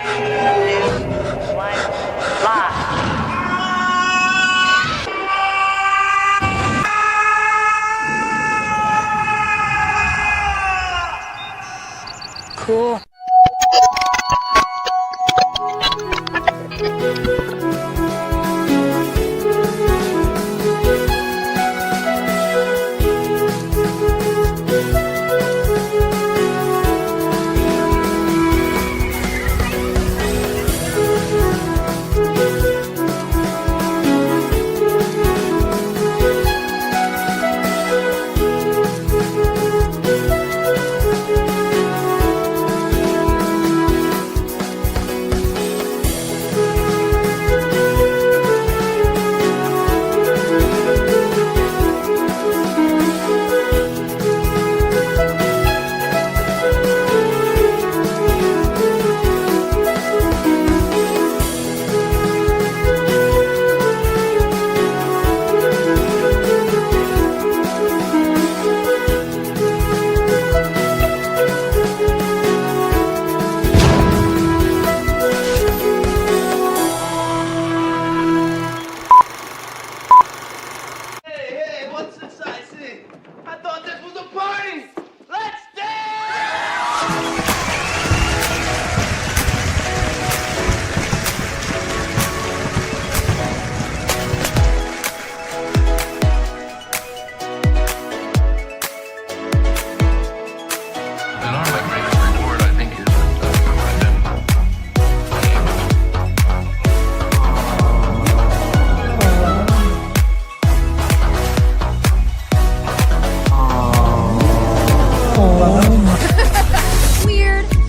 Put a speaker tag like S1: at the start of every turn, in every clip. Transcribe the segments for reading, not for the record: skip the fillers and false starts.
S1: 2, 1, live. Cool.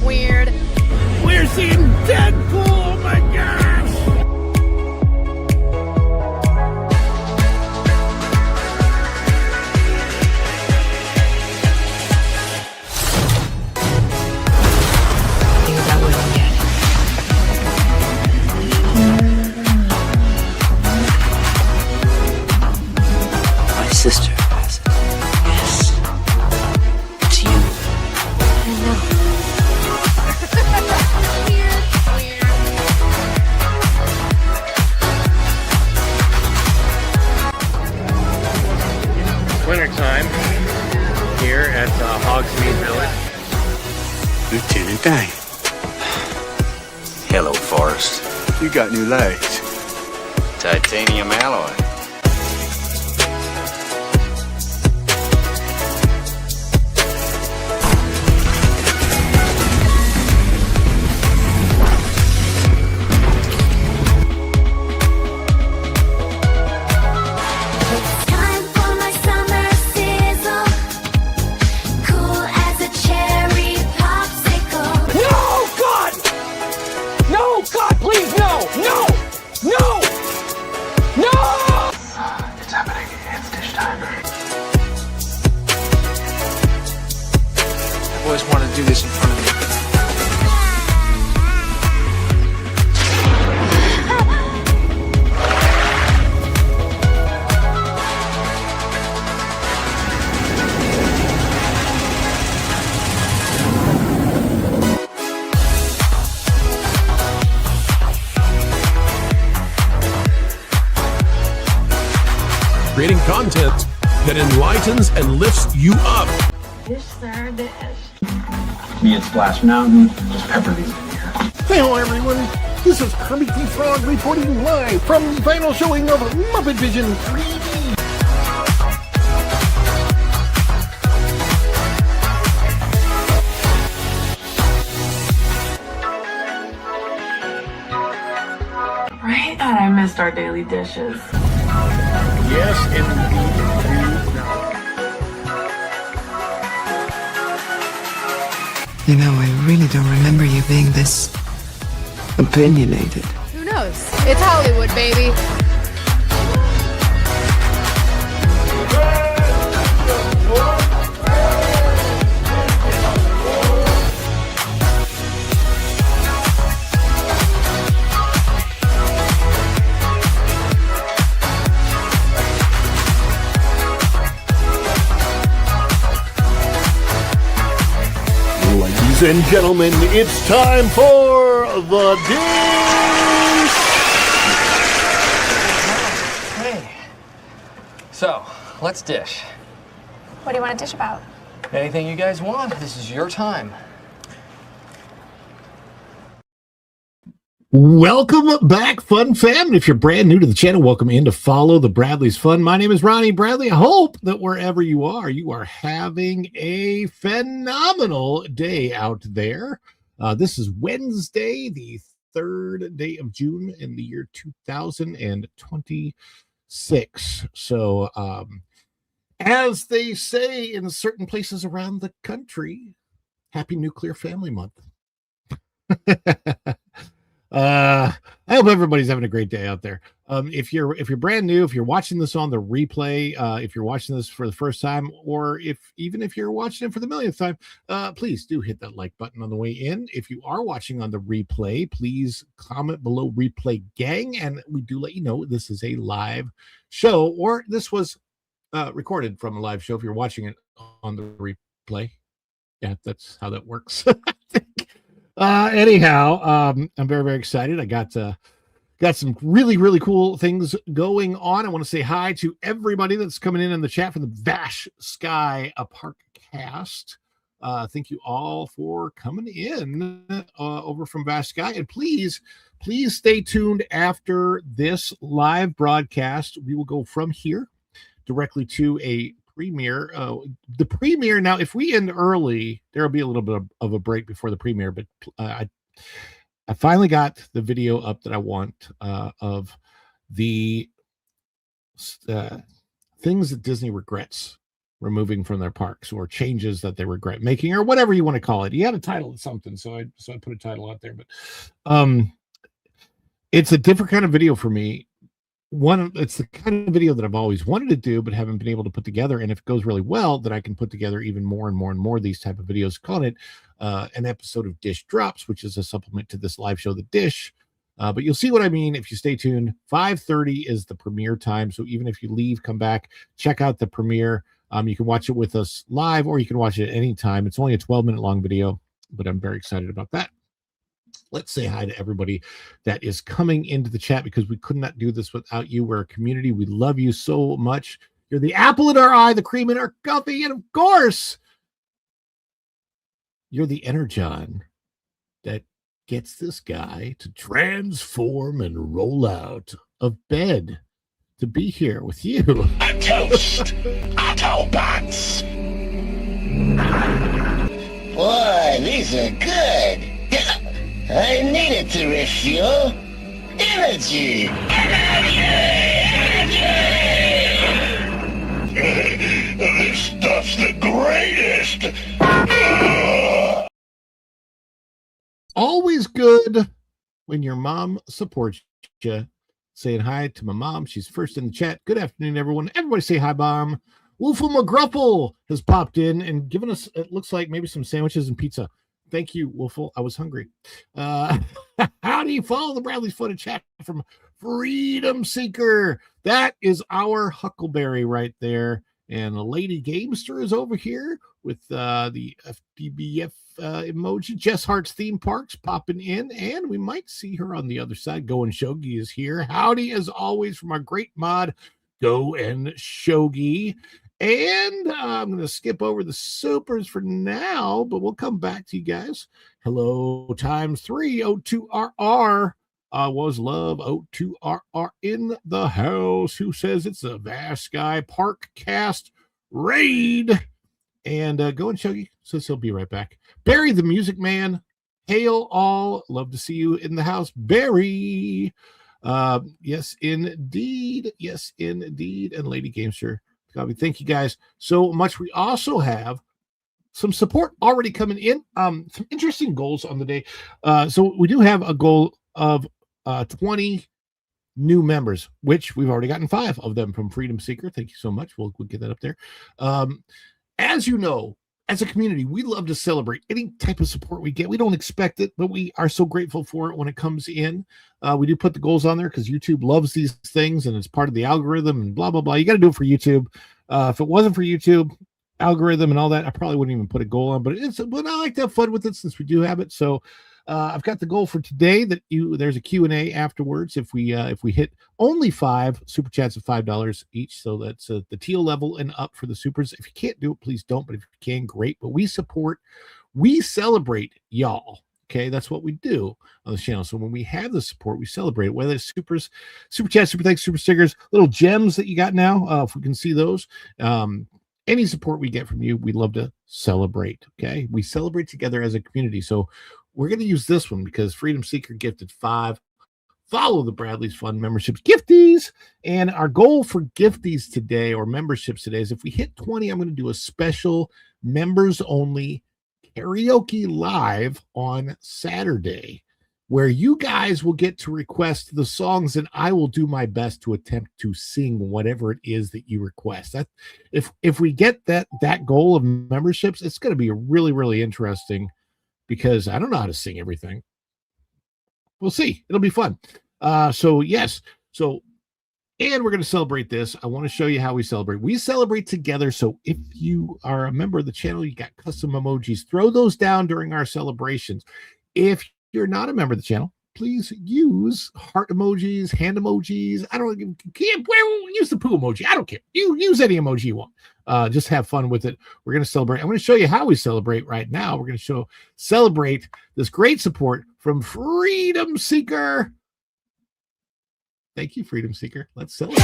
S2: Weird.
S3: We're seeing Deadpool! Oh my gosh!
S2: Things I wouldn't get.
S4: My sister has it. Yes. It's you.
S2: I know.
S5: Wintertime here at Hogsmeade Village.
S6: Lieutenant Dane,
S7: Hello, Forrest.
S6: you got new legs.
S7: Titanium alloy.
S8: Time for my summer sizzle, cool as a cherry popsicle.
S3: No, God! No, God, please, no! No! No! No!
S4: It's happening. It's dish time. I've always wanted to do this in front of you.
S3: Creating content that enlightens and lifts you up.
S1: Dish, sir, dish.
S9: Me at Splash Mountain, just pepper these in here.
S3: Hello, everyone. This is Kermit the Frog reporting live from the final showing of Muppet Vision 3D.
S1: Right? God, I missed our daily dishes.
S3: Yes, indeed.
S4: You know, I really don't remember you being this opinionated.
S2: Who knows? It's Hollywood, baby.
S3: Ladies and gentlemen, it's time for the dish.
S10: Hey. So, let's dish.
S2: What do you want to dish about?
S10: Anything you guys want. This is your time.
S3: Welcome back, Fun Fam. And if you're brand new to the channel, welcome in to follow the Bradley's Fun. My name is Ronnie Bradley. I hope that wherever you are having a phenomenal day out there. This is Wednesday, the 3rd day of June in the year 2026. So, as they say in certain places around the country, Happy Nuclear Family Month. I hope everybody's having a great day out there. If you're brand new, if you're watching this on the replay, if you're watching this for the first time, or even if you're watching it for the millionth time, please do hit that like button on the way in. If you are watching on the replay, please comment below replay gang, and we do let you know this is a live show, or this was recorded from a live show if you're watching it on the replay. Yeah, that's how that works. Anyhow, I'm very, very excited. I got some really, really cool things going on. I want to say hi to everybody that's coming in the chat from the Vash Sky Park cast. Thank you all for coming in over from Vash Sky. And please stay tuned after this live broadcast. We will go from here directly to a premiere. The premiere, now if we end early, there'll be a little bit of a break before the premiere, but I finally got the video up that I want of the things that Disney regrets removing from their parks, or changes that they regret making, or whatever you want to call it. You had a title of something, so I put a title out there, but it's a different kind of video for me. It's the kind of video that I've always wanted to do, but haven't been able to put together. And if it goes really well, then I can put together even more and more and more of these type of videos. Call it an episode of Dish Drops, which is a supplement to this live show, The Dish. But you'll see what I mean if you stay tuned. 5:30 is the premiere time. So even if you leave, come back, check out the premiere. You can watch it with us live, or you can watch it at any time. It's only a 12-minute long video, but I'm very excited about that. Let's say hi to everybody that is coming into the chat, because we could not do this without you. We're a community. We love you so much. You're the apple in our eye, the cream in our coffee, and of course, you're the energon that gets this guy to transform and roll out of bed to be here with you.
S11: A toast, Autobots. Boy, these are good. I needed to refuel. Energy! This stuff's the greatest!
S3: Always good when your mom supports you. Saying hi to my mom. She's first in the chat. Good afternoon, everyone. Everybody say hi, Mom. Wolfie McGruffle has popped in and given us, it looks like, maybe some sandwiches and pizza. Thank you, Wolfle. I was hungry. How do you follow the Bradley's Fun chat from Freedom Seeker? That is our Huckleberry right there. And the Lady Gamester is over here with the FDBF emoji. Jess Hart's Theme Parks popping in. And we might see her on the other side. Go and Shogi is here. Howdy, as always, from our great mod, Go and Shogi. And I'm going to skip over the supers for now, but we'll come back to you guys. Hello, times 3, O2RR. Was love, O2RR in the house. Who says it's a Vast Sky Park cast raid? And Go and Shogi says he'll be right back. Barry the Music Man. Hail all. Love to see you in the house, Barry. Yes, indeed. Yes, indeed. And Lady Gamester. Thank you guys so much. We also have some support already coming in. Some interesting goals on the day. So we do have a goal of 20 new members, which we've already gotten 5 of them from Freedom Seeker. Thank you so much. We'll get that up there. As you know, as a community, we love to celebrate any type of support we get. We don't expect it, but we are so grateful for it when it comes in. We do put the goals on there because YouTube loves these things and it's part of the algorithm and blah, blah, blah. You got to do it for YouTube. If it wasn't for YouTube algorithm and all that, I probably wouldn't even put a goal on, but I like to have fun with it since we do have it. So I've got the goal for today that there's a Q&A afterwards. If we hit only 5 super chats of $5 each, so that's the teal level and up for the supers. If you can't do it, please don't. But if you can, great. But we celebrate y'all. Okay, that's what we do on the channel. So when we have the support, we celebrate it, whether it's supers, super chats, super thanks, super stickers, little gems that you got now. If we can see those, any support we get from you, we love to celebrate. Okay, we celebrate together as a community. So we're going to use this one because Freedom Seeker gifted 5. Follow the Bradley's Fun memberships gifties. And our goal for gifties today, or memberships today, is if we hit 20, I'm going to do a special members only karaoke live on Saturday, where you guys will get to request the songs and I will do my best to attempt to sing whatever it is that you request. That if we get that goal of memberships, it's going to be really, really interesting because I don't know how to sing everything. We'll see. It'll be fun. So yes. So, and we're going to celebrate this. I want to show you how we celebrate. We celebrate together. So if you are a member of the channel, you got custom emojis, throw those down during our celebrations. If you're not a member of the channel, please use heart emojis, hand emojis. I don't use the poo emoji. I don't care. You use any emoji you want. Just have fun with it. We're going to celebrate. I'm going to show you how we celebrate right now. We're going to celebrate this great support from Freedom Seeker. Thank you, Freedom Seeker. Let's celebrate.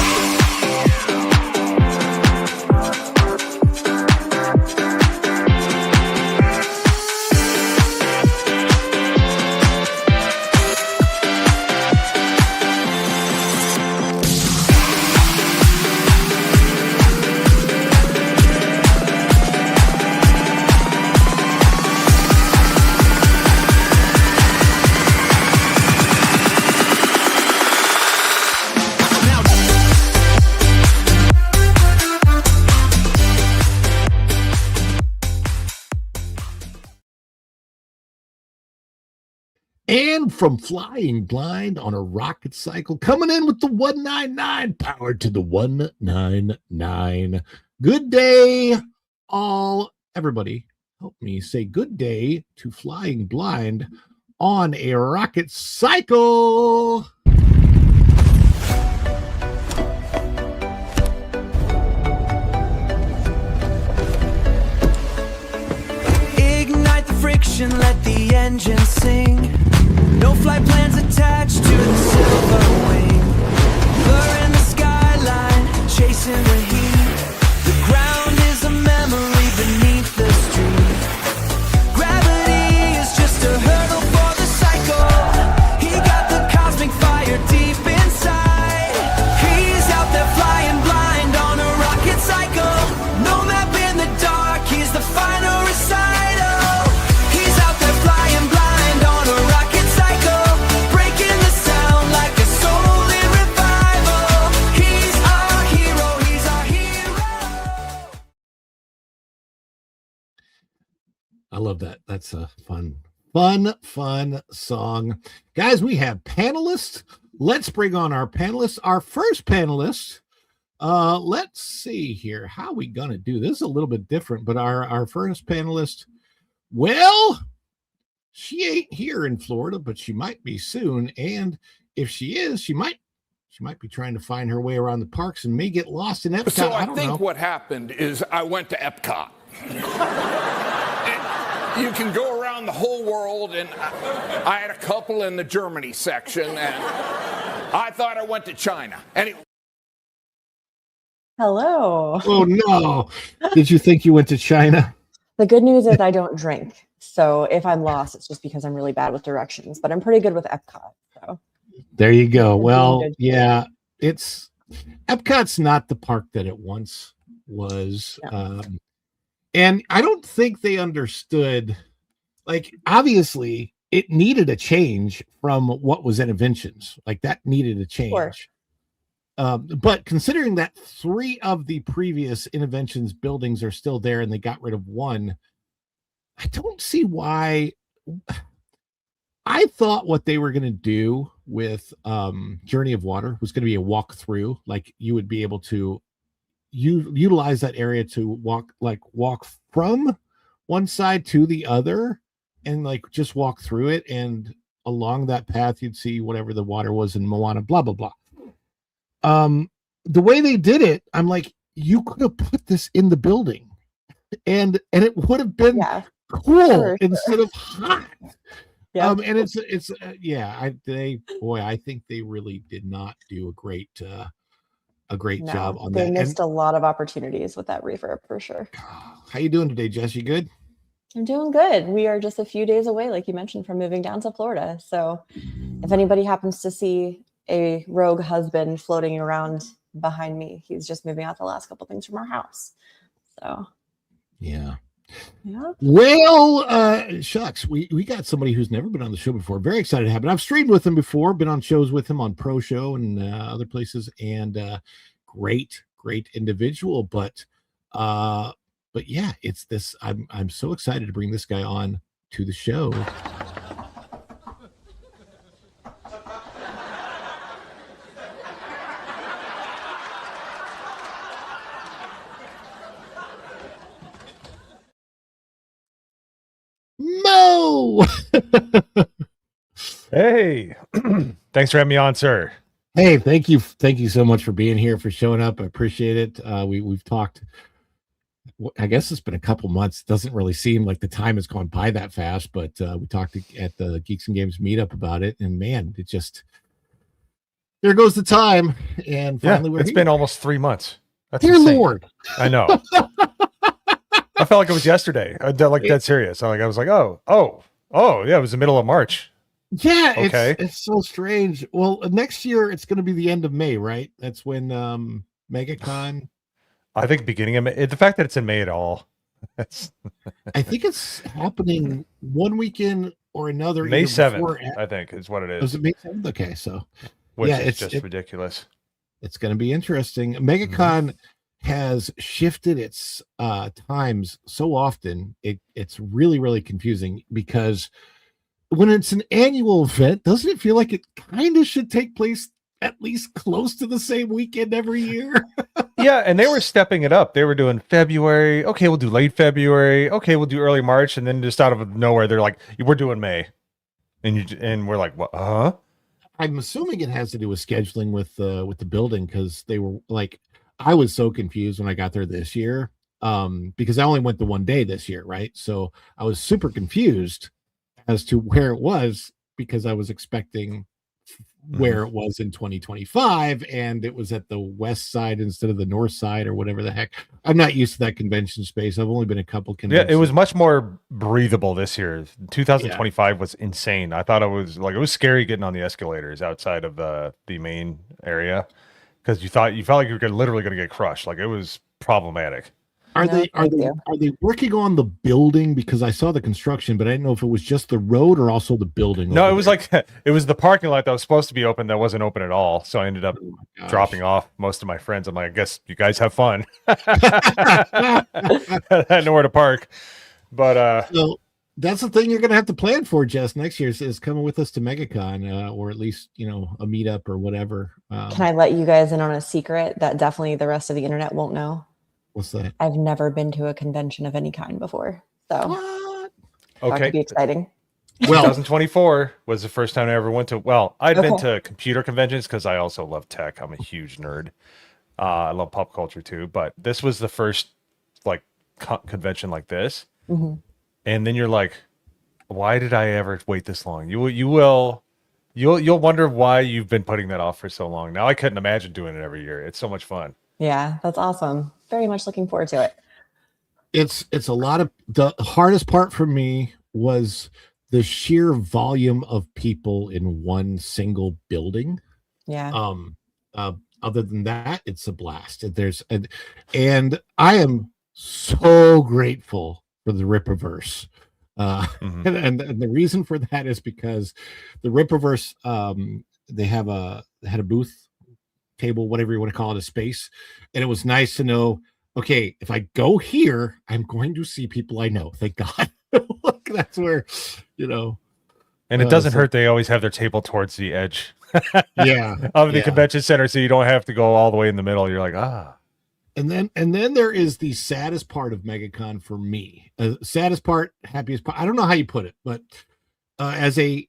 S3: And from flying blind on a rocket cycle, coming in with the 199, powered to the 199. Good day, all. Everybody, help me say good day to flying blind on a rocket cycle.
S12: Ignite the friction, let the engine sing. No flight plans attached to the silver wing. Blur in the skyline, chasing the heat. The ground is a memory beneath the street. Gravity is just a hurdle for the cycle. He got the cosmic fire deep inside. He's out there flying blind on a rocket cycle. No map in the dark, he's the final recital. He's out there flying blind on a rocket cycle, breaking the sound like a soul in revival. He's our hero, he's our hero.
S3: I love that. That's a fun song. Guys, we have panelists. Let's bring on our panelists. Our first panelist, let's see here. How are we going to do this? A little bit different, but our first panelist, well, she ain't here in Florida, but she might be soon. And if she is, she might be trying to find her way around the parks and may get lost in Epcot.
S13: So I
S3: don't
S13: think
S3: know.
S13: what happened is I went to Epcot. You can go around the whole world, and I had a couple in the Germany section, and I thought I went to China. Anyway.
S14: Hello.
S3: Oh, no. Did you think you went to China?
S14: The good news is I don't drink. So if I'm lost, it's just because I'm really bad with directions. But I'm pretty good with Epcot. So
S3: There you go. Well, yeah, Epcot's not the park that it once was.
S14: No.
S3: And I don't think they understood, like, obviously it needed a change from what was Innovations. Like, that needed a change.
S14: Sure.
S3: But considering that 3 of the previous Innovations buildings are still there and they got rid of 1, I don't see why. I thought what they were going to do with Journey of Water was going to be a walkthrough. Like, you would be able to utilize that area to walk from one side to the other. and like just walk through it, and along that path you'd see whatever the water was in Moana, blah blah blah. The way they did it, I'm like, you could have put this in the building, and it would have been cool
S14: sure.
S3: instead of hot.
S14: Yeah.
S3: And it's I think they really did not do a great job on
S14: they
S3: that.
S14: missed a lot of opportunities with that refurb for sure.
S3: How you doing today, Jess? You good?
S14: I'm doing good. We are just a few days away, like you mentioned, from moving down to Florida. So if anybody happens to see a rogue husband floating around behind me, he's just moving out the last couple things from our house. So
S3: yeah.
S14: Yeah.
S3: Well, shucks, we got somebody who's never been on the show before. Very excited to have it. I've streamed with him before, been on shows with him on Pro Show and other places, and great individual. But yeah, it's this. I'm so excited to bring this guy on to the show. Mo.
S15: Hey, thanks for having me on, sir.
S3: Hey, thank you so much for being here, for showing up. I appreciate it. We've talked. I guess it's been a couple months. It doesn't really seem like the time has gone by that fast, but we talked at the Geeks and Games meetup about it, and man, it just there goes the time. And finally,
S15: it's been almost 3 months. That's
S3: dear
S15: insane.
S3: Lord,
S15: I know. I felt like it was yesterday. Like dead serious. I was like, oh, yeah, it was the middle of March.
S3: Yeah,
S15: okay.
S3: It's so strange. Well, next year it's going to be the end of May, right? That's when MegaCon.
S15: I think beginning of May. The fact that it's in May at all.
S3: I think it's happening one weekend or another.
S15: May 7th, I think, is what it is.
S3: Was it May 7th? Okay, so
S15: which is just ridiculous.
S3: It's going to be interesting. MegaCon has shifted its times so often. It's really confusing, because when it's an annual event, doesn't it feel like it kind of should take place at least close to the same weekend every year?
S15: Yeah, and they were stepping it up. They were doing February. Okay, we'll do late February. Okay, we'll do early March, and then just out of nowhere, they're like, "We're doing May," and we're like, "What? Huh?"
S3: I'm assuming it has to do with scheduling with the building, because they were like, I was so confused when I got there this year, because I only went the one day this year, right? So I was super confused as to where it was, because I was expecting where it was in 2025, and it was at the west side instead of the north side, or whatever the heck. I'm not used to that convention space. I've only been a couple conventions.
S15: Yeah, it was much more breathable this year. 2025 was insane. I thought it was scary getting on the escalators outside of the main area, because you felt like you were literally going to get crushed. Like, it was problematic.
S3: Are they working on the building? Because I saw the construction, but I didn't know if it was just the road or also the building.
S15: No, it was like it was the parking lot that was supposed to be open that wasn't open at all. So I ended up dropping off most of my friends. I'm like, I guess you guys have fun. I had nowhere to park. But
S3: so that's the thing you're going to have to plan for, Jess, next year is coming with us to MegaCon, or at least, a meetup or whatever.
S14: Can I let you guys in on a secret that definitely the rest of the internet won't know?
S3: What's that?
S14: I've never been to a convention of any kind before. So
S15: okay,
S14: that could be exciting.
S15: Well, 2024 was the first time I ever went to. Well, I'd been to computer conventions because I also love tech. I'm a huge nerd. I love pop culture too. But this was the first convention like this.
S14: Mm-hmm.
S15: And then you're like, why did I ever wait this long? You'll wonder why you've been putting that off for so long. Now I couldn't imagine doing it every year. It's so much fun.
S14: Yeah, that's awesome. Very much looking forward to it.
S3: It's a lot of the hardest part for me was the sheer volume of people in one single building.
S14: Yeah.
S3: Other than that, it's a blast. And I am so grateful for the Rippaverse. And the reason for that is because the Rippaverse, they had a booth, table, whatever you want to call it, a space, and it was nice to know, okay, if I go here, I'm going to see people I know. Thank God. Look, that's where,
S15: and it doesn't hurt. They always have their table towards the edge
S3: of
S15: the convention center, so you don't have to go all the way in the middle. You're like,
S3: And then there is the saddest part of MegaCon for me. Saddest part, happiest part. I don't know how you put it, but as a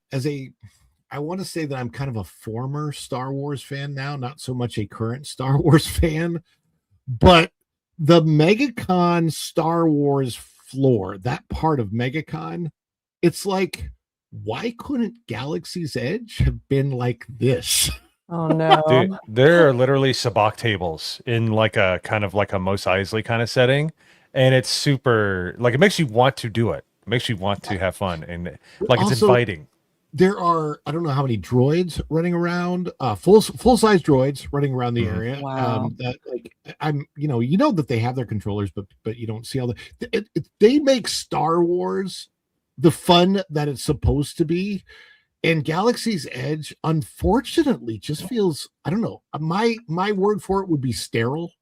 S3: I want to say that I'm kind of a former Star Wars fan now, not so much a current Star Wars fan, but the MegaCon Star Wars floor, that part of MegaCon, it's like, why couldn't Galaxy's Edge have been like this?
S14: Oh no.
S15: Dude, there are literally sabacc tables in like a kind of like a Mos Eisley kind of setting, and it's super like it makes you want to do it. It makes you want to have fun, and like it's inviting.
S3: There are, I don't know how many droids running around, full size droids running around the area.
S14: Wow.
S3: That like I'm, you know that they have their controllers, but you don't see all the. They make Star Wars the fun that it's supposed to be, and Galaxy's Edge, unfortunately, just feels. I don't know. My word for it would be sterile.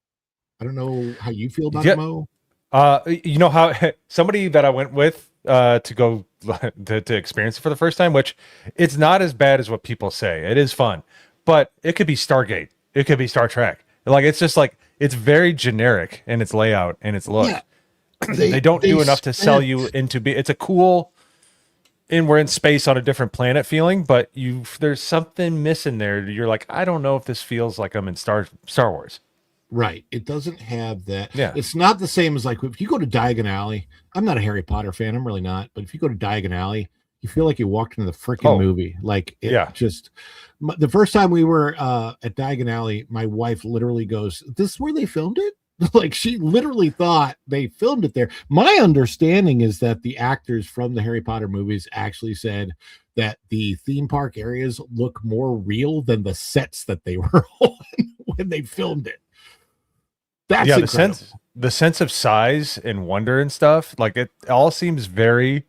S3: I don't know how you feel about it, Mo.
S15: You know how somebody that I went with to go to experience it for the first time, which it's not as bad as what people say. It is fun, but it could be Stargate, it could be Star Trek. Like it's just like it's very generic in its layout and its look.
S3: Yeah.
S15: They don't do enough to sell you into it's a cool and we're in space on a different planet feeling, but there's something missing there. You're like, I don't know if this feels like I'm in Star Wars.
S3: Right. It doesn't have that.
S15: Yeah.
S3: It's not the same as like if you go to Diagon Alley. I'm not a Harry Potter fan. I'm really not. But if you go to Diagon Alley, you feel like you walked into the freaking movie. Like just the first time we were at Diagon Alley, my wife literally goes, "This is where they filmed it?" Like she literally thought they filmed it there. My understanding is that the actors from the Harry Potter movies actually said that the theme park areas look more real than the sets that they were on when they filmed it. That's incredible.
S15: the sense of size and wonder and stuff, like it all seems very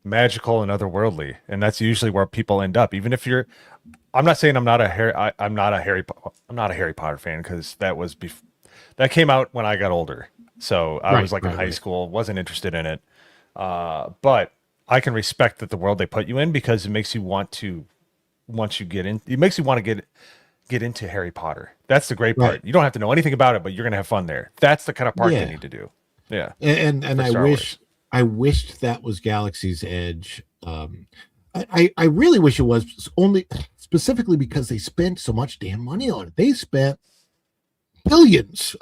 S15: magical and otherworldly, and that's usually where people end up. Even if I'm not saying I'm not a Harry Potter fan, because that came out when I got older, so I was like in high school, wasn't interested in it. But I can respect that the world they put you in, because it makes you want to, once you get in, it makes you want to get into Harry Potter. That's the great part. You don't have to know anything about it, but you're gonna have fun there. That's the kind of part they need to do. Yeah.
S3: And I wished that was Galaxy's Edge. I really wish it was, only specifically because they spent so much damn money on it. They spent billions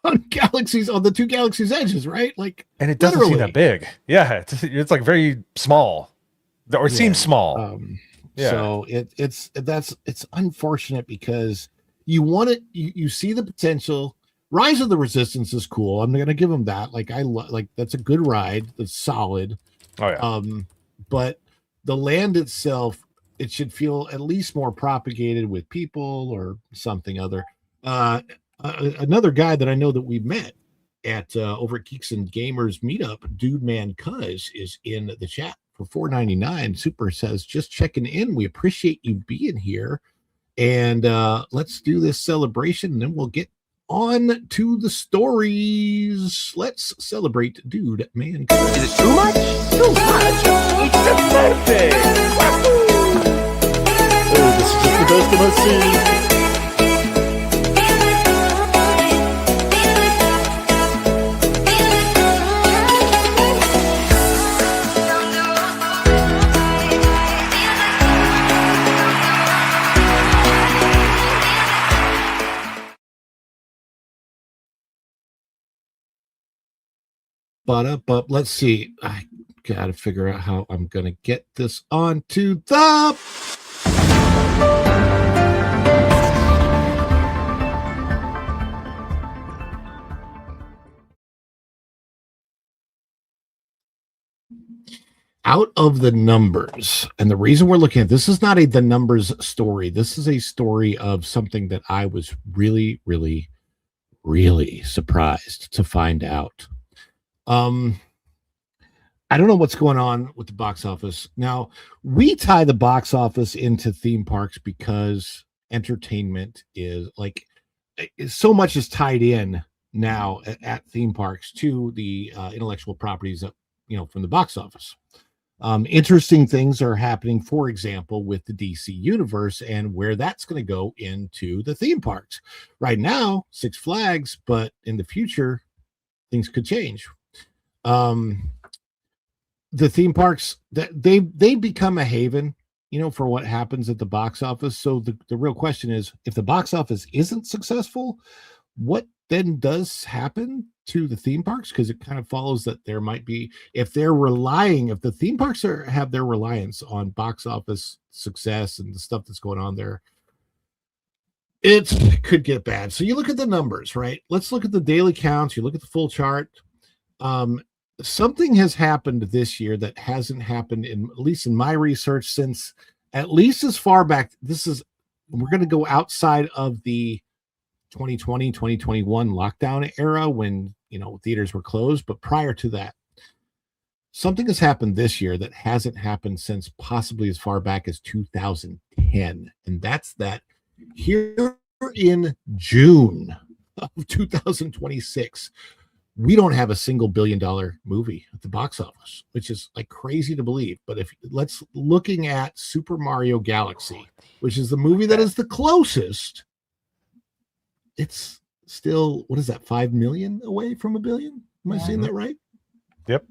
S3: on the two Galaxy's Edges, right? Like,
S15: and it doesn't seem that big. Yeah, it's like very small, or it seems small.
S3: So it's unfortunate, because you want it. You see the potential. Rise of the Resistance is cool. I'm going to give them that. Like that's a good ride. That's solid.
S15: Oh yeah.
S3: But the land itself, it should feel at least more propagated with people or something other. Another guy that I know that we met at over at Geeks and Gamers meetup, Dude Man Cuz, is in the chat for $4.99. Super says, just checking in. We appreciate you being here, and let's do this celebration, and then we'll get on to the stories. Let's celebrate Dude Man Cuz.
S12: Is it too much? Too much? It's a birthday!
S3: Oh, this is just the best of us. But let's see. I gotta figure out how I'm gonna get this onto the out of the numbers. And the reason we're looking at this is not the numbers story. This is a story of something that I was really, really, really surprised to find out. I don't know what's going on with the box office. Now, we tie the box office into theme parks because entertainment is like so much is tied in now at theme parks to the intellectual properties that, from the box office. Interesting things are happening, for example, with the DC universe and where that's going to go into the theme parks. Right now, Six Flags, but in the future, things could change. The theme parks, they become a haven, for what happens at the box office. So the real question is, if the box office isn't successful, what then does happen to the theme parks? Because it kind of follows that there might be, if the theme parks have their reliance on box office success and the stuff that's going on there, it could get bad. So you look at the numbers, right? Let's look at the daily counts. You look at the full chart. Something has happened this year that hasn't happened, at least in my research, since at least as far back. We're going to go outside of the 2020, 2021 lockdown era when, theaters were closed. But prior to that, something has happened this year that hasn't happened since possibly as far back as 2010. And that's that here in June of 2026, we don't have a single $1 billion movie at the box office, which is like crazy to believe. But looking at Super Mario Galaxy, which is the movie that is the closest, it's still, what is that, 5 million away from $1 billion? Am I saying that right?
S15: Yep.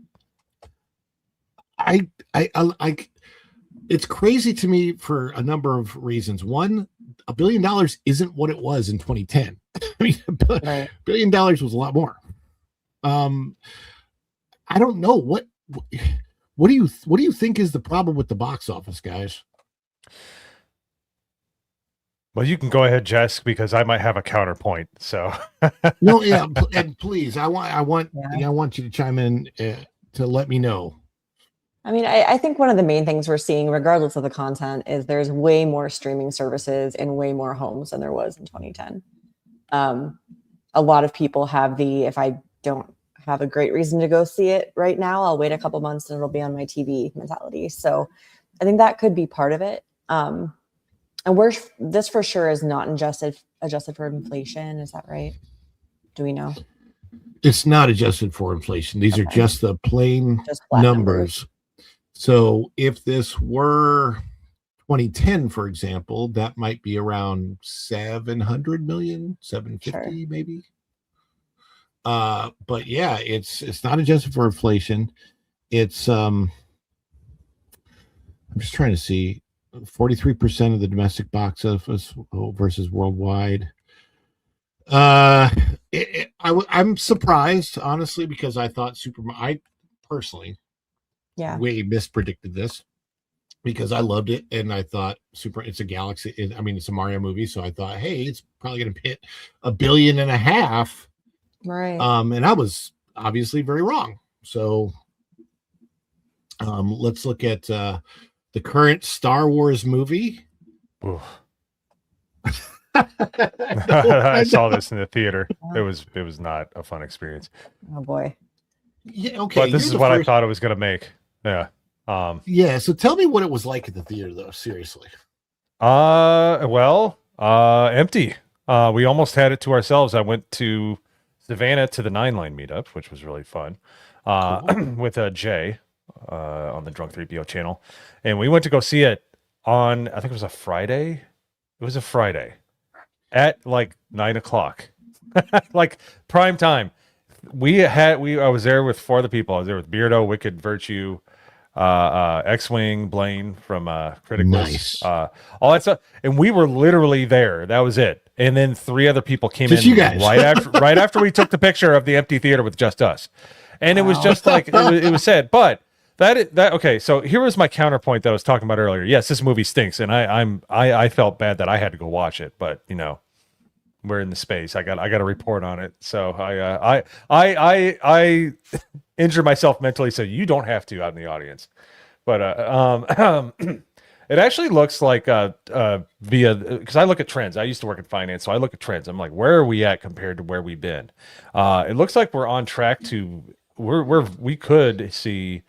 S3: I it's crazy to me for a number of reasons. One, $1 billion isn't what it was in 2010. I mean, $1 billion was a lot more. I don't know what do you think is the problem with the box office, guys?
S15: Well, you can go ahead, Jess, because I might have a counterpoint. So
S3: no, yeah, and please, I want you to chime in to let me know.
S14: I mean, I think one of the main things we're seeing, regardless of the content, is there's way more streaming services in way more homes than there was in 2010. A lot of people have if I don't have a great reason to go see it right now, I'll wait a couple months and it'll be on my TV mentality. So I think that could be part of it. And this for sure is not adjusted for inflation. Is that right? Do we know?
S3: It's not adjusted for inflation. These are just the plain numbers. So if this were 2010, for example, that might be around 700 million, 750 maybe. But yeah, it's not adjusted for inflation. It's I'm just trying to see 43% of the domestic box office versus worldwide. I'm surprised, honestly, because I thought I personally way mispredicted this because I loved it and I thought it's a Galaxy. It's a Mario movie, so I thought, hey, it's probably going to hit $1.5 billion.
S14: Right.
S3: And I was obviously very wrong. So let's look at the current Star Wars movie.
S15: I saw this in the theater. It was not a fun experience.
S14: Oh boy.
S3: Yeah, okay.
S15: But this is what I thought it was going to make. Yeah.
S3: Yeah, so tell me what it was like at the theater though, seriously.
S15: Empty. We almost had it to ourselves. I went to Savannah to the 9 Line meetup, which was really fun. With Jay on the Drunk 3PO channel. And we went to go see it on, I think it was a Friday. It was a Friday at like 9:00, like prime time. I was there with 4 other people. I was there with Beardo, Wicked Virtue, X-Wing, Blaine from Criticus, all that stuff. And we were literally there. That was it. And then 3 other people came in right after we took the picture of the empty theater with just us. And it was just like, it was sad. But okay. So here was my counterpoint that I was talking about earlier. Yes, this movie stinks. And I felt bad that I had to go watch it, but we're in the space. I got to report on it. So I injured myself mentally, so you don't have to out in the audience. But it actually looks like because I look at trends. I used to work in finance, so I look at trends. I'm like, where are we at compared to where we've been? It looks like we're on track to we could see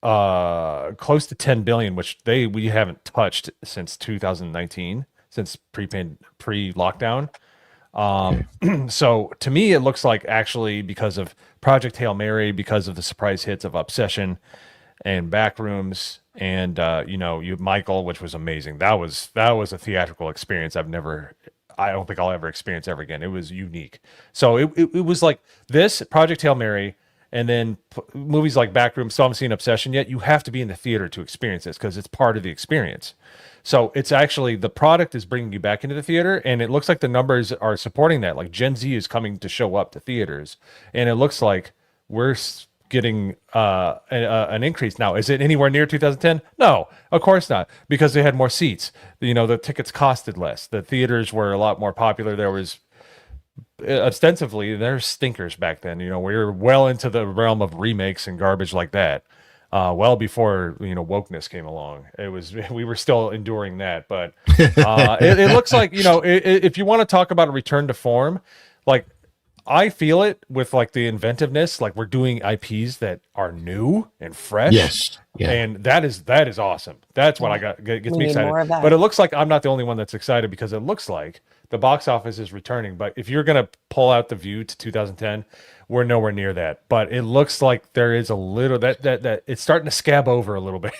S15: close to 10 billion, which we haven't touched since 2019, since pre-lockdown. So to me, it looks like actually because of Project Hail Mary, because of the surprise hits of Obsession, and Backrooms, and you Michael, which was amazing. That was a theatrical experience I don't think I'll ever experience ever again. It was unique. So it was like this Project Hail Mary, and then movies like Backrooms. So I'm seeing Obsession. Yet you have to be in the theater to experience this because it's part of the experience. So it's actually the product is bringing you back into the theater, and it looks like the numbers are supporting that. Like Gen Z is coming to show up to theaters, and it looks like we're getting an increase. Now, is it anywhere near 2010? No, of course not, because they had more seats. The tickets costed less. The theaters were a lot more popular. There was ostensibly there's stinkers back then. We were well into the realm of remakes and garbage like that. Well before wokeness came along. We were still enduring that, but it looks like if you want to talk about a return to form, like I feel it with like the inventiveness, like we're doing IPs that are new and fresh.
S3: Yes. Yeah.
S15: And that is awesome. That's what gets me excited. But it looks like I'm not the only one that's excited because it looks like the box office is returning. But if you're going to pull out the view to 2010, we're nowhere near that. But it looks like there is a little that it's starting to scab over a little bit.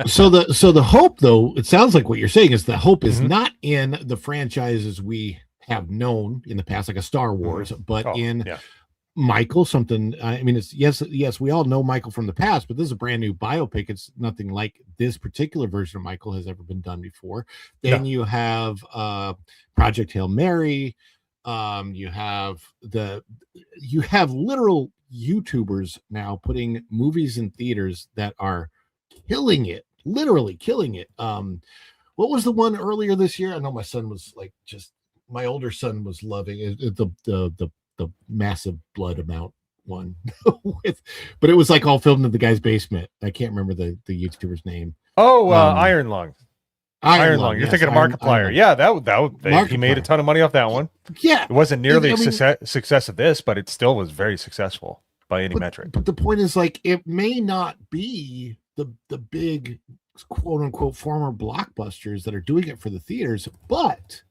S3: So the hope, though, it sounds like what you're saying is the hope is not in the franchises we have known in the past, like a Star Wars, but in Michael, something. I mean, it's yes, we all know Michael from the past, but this is a brand new biopic. It's nothing like this particular version of Michael has ever been done before. Then you have Project Hail Mary. You have literal YouTubers now putting movies in theaters that are killing it, literally killing it. What was the one earlier this year? I know my son was like my older son was loving it, the massive blood amount one but it was like all filmed in the guy's basement. I can't remember the YouTuber's name.
S15: Iron Lung. Iron Lung. You're thinking of Markiplier.
S3: Yeah,
S15: he made a ton of money off that one.
S3: Yeah,
S15: it wasn't nearly success of this, but it still was very successful by any metric.
S3: But the point is, like, it may not be the big quote unquote former blockbusters that are doing it for the theaters, but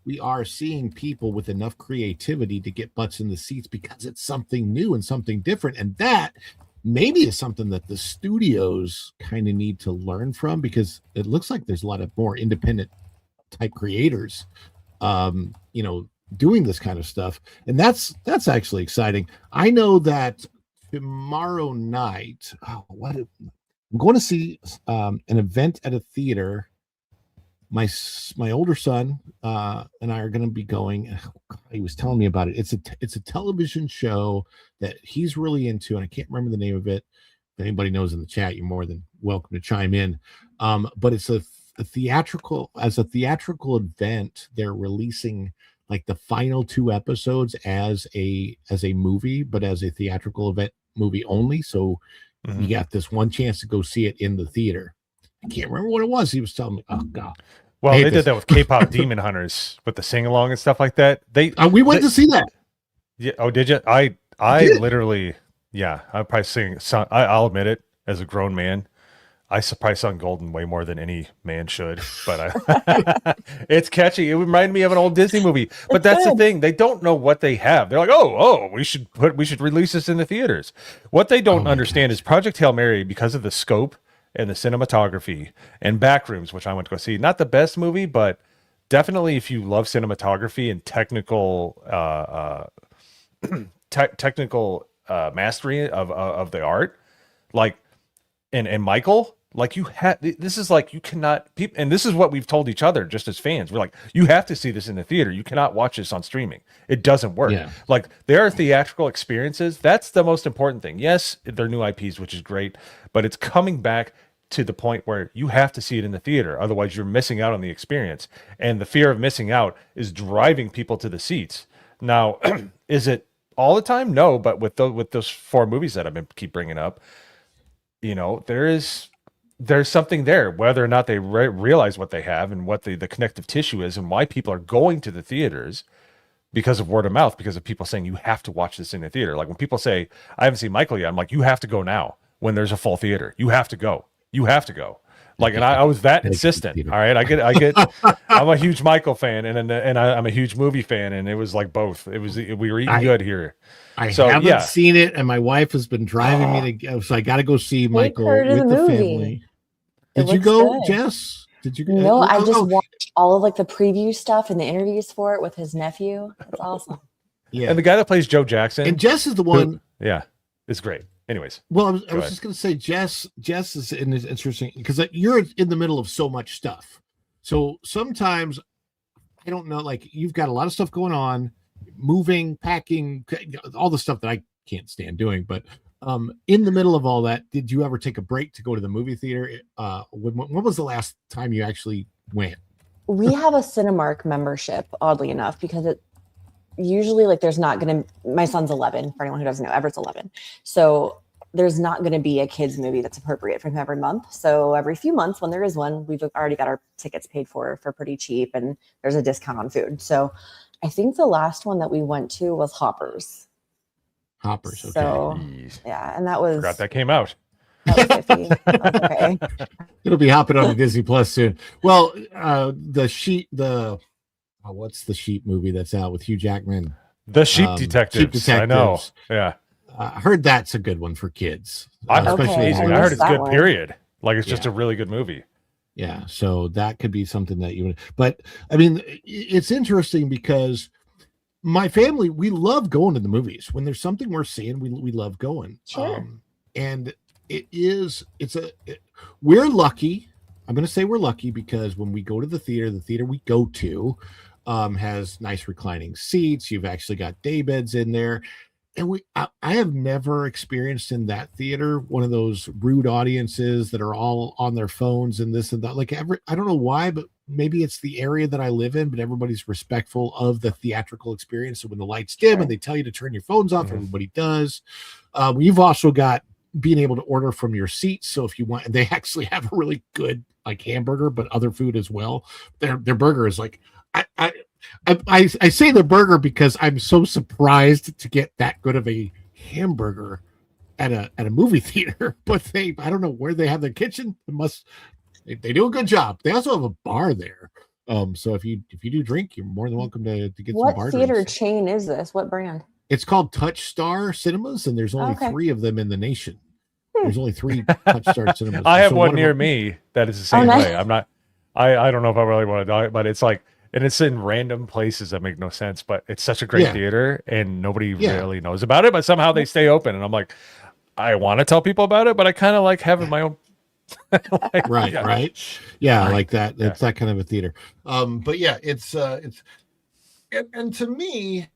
S3: we are seeing people with enough creativity to get butts in the seats because it's something new and something different. And that maybe is something that the studios kind of need to learn from, because it looks like there's a lot of more independent type creators, doing this kind of stuff. And that's actually exciting. I know that tomorrow night, I'm going to see an event at a theater. My older son and I are going to be going. He was telling me about it. It's a television show that he's really into, and I can't remember the name of it. If anybody knows in the chat, you're more than welcome to chime in. But it's a theatrical event. They're releasing like the final 2 episodes as a movie, but as a theatrical event movie only. So you got this one chance to go see it in the theater. I can't remember what it was. He was telling me, oh God.
S15: Well, they did that with K-pop Demon Hunters with the sing-along and stuff like that.
S3: We went to see that.
S15: Yeah. Oh, did you? I literally, yeah. I probably sing. I'll admit it. As a grown man, I probably sung Golden way more than any man should. But it's catchy. It reminded me of an old Disney movie. But that's the thing. They don't know what they have. They're like, oh, we should release this in the theaters. What they don't understand is Project Hail Mary, because of the scope and the cinematography, and Backrooms, which I went to go see. Not the best movie, but definitely if you love cinematography and technical mastery of the art, like and Michael, like this is like you cannot and this is what we've told each other just as fans. We're like, you have to see this in the theater. You cannot watch this on streaming. It doesn't work. Yeah. Like there are theatrical experiences. That's the most important thing. Yes, they're new IPs, which is great, but it's coming back to the point where you have to see it in the theater. Otherwise, you're missing out on the experience. And the fear of missing out is driving people to the seats. Now, is it all the time? No, but with those 4 movies that I've been keep bringing up, there's something there, whether or not they realize what they have and what the connective tissue is and why people are going to the theaters because of word of mouth, because of people saying you have to watch this in the theater. Like when people say, I haven't seen Michael yet, I'm like, you have to go now when there's a full theater. You have to go. You have to go. Like, and I was that insistent. All right, I'm a huge Michael fan, I'm a huge movie fan, and it was like both. We were eating good here.
S3: I haven't seen it, and my wife has been driving me to go, so I got to go see Michael with the family. Did you go, good. Jess? Did you go?
S14: No, I just watched all of like the preview stuff and the interviews for it with his nephew. It's awesome.
S15: Yeah, and the guy that plays Joe Jackson,
S3: and Jess is the one.
S15: It's great. Anyways,
S3: well, I was just going to say, Jess is interesting because you're in the middle of so much stuff. So sometimes I don't know, like you've got a lot of stuff going on, moving, packing, all the stuff that I can't stand doing. But in the middle of all that, did you ever take a break to go to the movie theater? When was the last time you actually went?
S14: We have a Cinemark membership, oddly enough, because it usually like there's not going to, my son's 11, for anyone who doesn't know, Everett's 11. So there's not going to be a kid's movie that's appropriate for him every month. So every few months when there is one, we've already got our tickets paid for pretty cheap, and there's a discount on food. So I think the last one that we went to was Hoppers.
S3: Okay.
S14: So, yeah, and that was...
S15: Forgot that came out.
S14: That was 50. That's okay.
S3: It'll be hopping on Disney Plus soon. Well, what's the Sheep movie that's out with Hugh Jackman?
S15: The Sheep Detectives. I know. Yeah.
S3: I heard that's a good one for kids.
S15: I heard it's good, period. Like, it's just a really good movie.
S3: Yeah. So that could be something that you would, but I mean, it's interesting because my family, we love going to the movies. When there's something we're seeing, we love going.
S14: Sure.
S3: And we're lucky. I'm going to say we're lucky because when we go to the theater we go to has nice reclining seats. You've actually got day beds in there. And I have never experienced in that theater one of those rude audiences that are all on their phones and this and that. Like I don't know why, but maybe it's the area that I live in, but everybody's respectful of the theatrical experience. So when the lights dim and they tell you to turn your phones off, everybody does. We've also got being able to order from your seat. So if you want, they actually have a really good like hamburger, but other food as well. Their burger is like, I say the burger because I'm so surprised to get that good of a hamburger at a movie theater, but I don't know where they have their kitchen. They do a good job. They also have a bar there. So if you do drink, you're more than welcome to get some bar
S14: What theater
S3: drinks.
S14: chain is this? What brand?
S3: It's called Touch Star Cinemas, and there's only 3 of them in the nation. There's only 3 Touch Star Cinemas.
S15: I have one near me that is the same
S14: nice.
S15: way. I don't know if I really want to die, but it's like, and it's in random places that make no sense, but it's such a great theater and nobody really knows about it, but somehow they stay open. And I'm like, I want to tell people about it, but I kind of like having my own.
S3: Right. Yeah, like that. It's that kind of a theater. But yeah, it's and to me,